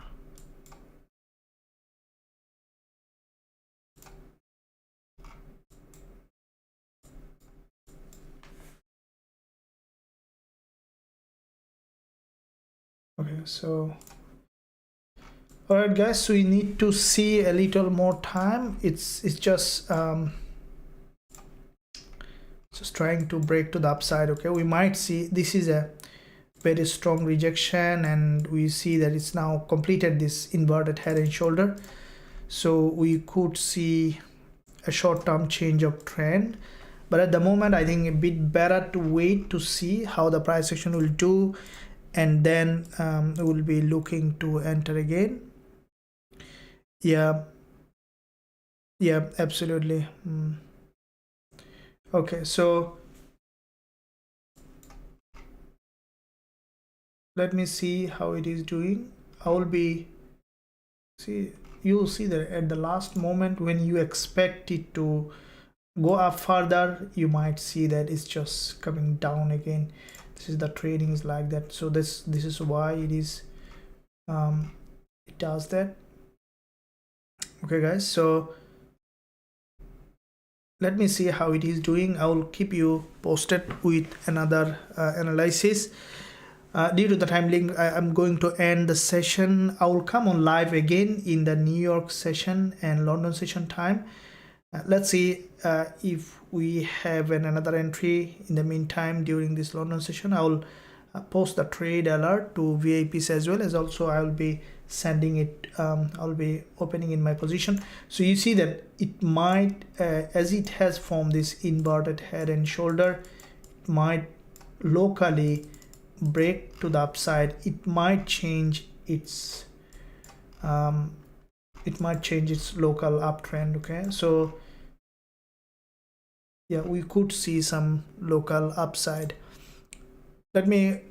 Okay, so all right guys, so we need to see a little more time. It's just trying to break to the upside. Okay, we might see this is a very strong rejection, and we see that it's now completed this inverted head and shoulder, so we could see a short-term change of trend. But at the moment, I think a bit better to wait to see how the price action will do, and then we'll be looking to enter again. Yeah, absolutely. Okay, so let me see how it is doing. I will be you'll see that at the last moment when you expect it to go up further, you might see that it's just coming down again. This is the trading is like that. So this is why it is it does that. Okay guys, so let me see how it is doing. I will keep you posted with another analysis. Due to the time link, I'm going to end the session. I will come on live again in the New York session and London session time. Let's see if we have another entry in the meantime during this London session. I will post the trade alert to VIPs as well as also I will be sending it. I'll be opening in my position. So you see that it might, as it has formed this inverted head and shoulder, it might locally break to the upside. It might change its local uptrend. Okay, so yeah, we could see some local upside. Let me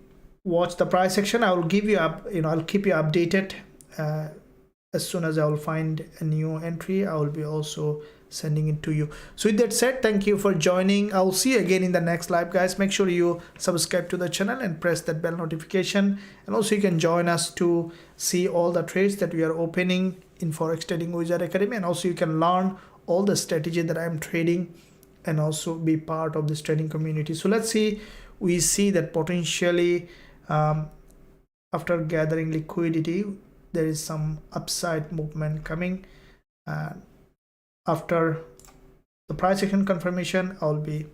watch the price action. I will give you up, I'll keep you updated as soon as I will find a new entry. I will be also sending it to you. So with that said, thank you for joining. I'll see you again in the next live, guys. Make sure you subscribe to the channel and press that bell notification, and also you can join us to see all the trades that we are opening in Forex Trading Wizard Academy, and also you can learn all the strategy that I'm trading and also be part of this trading community. So let's see, we see that potentially after gathering liquidity there is some upside movement coming. After the price action confirmation, I'll be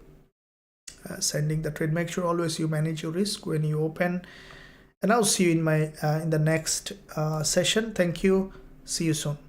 sending the trade. Make sure always you manage your risk when you open, and I'll see you in my in the next session. Thank you. See you soon.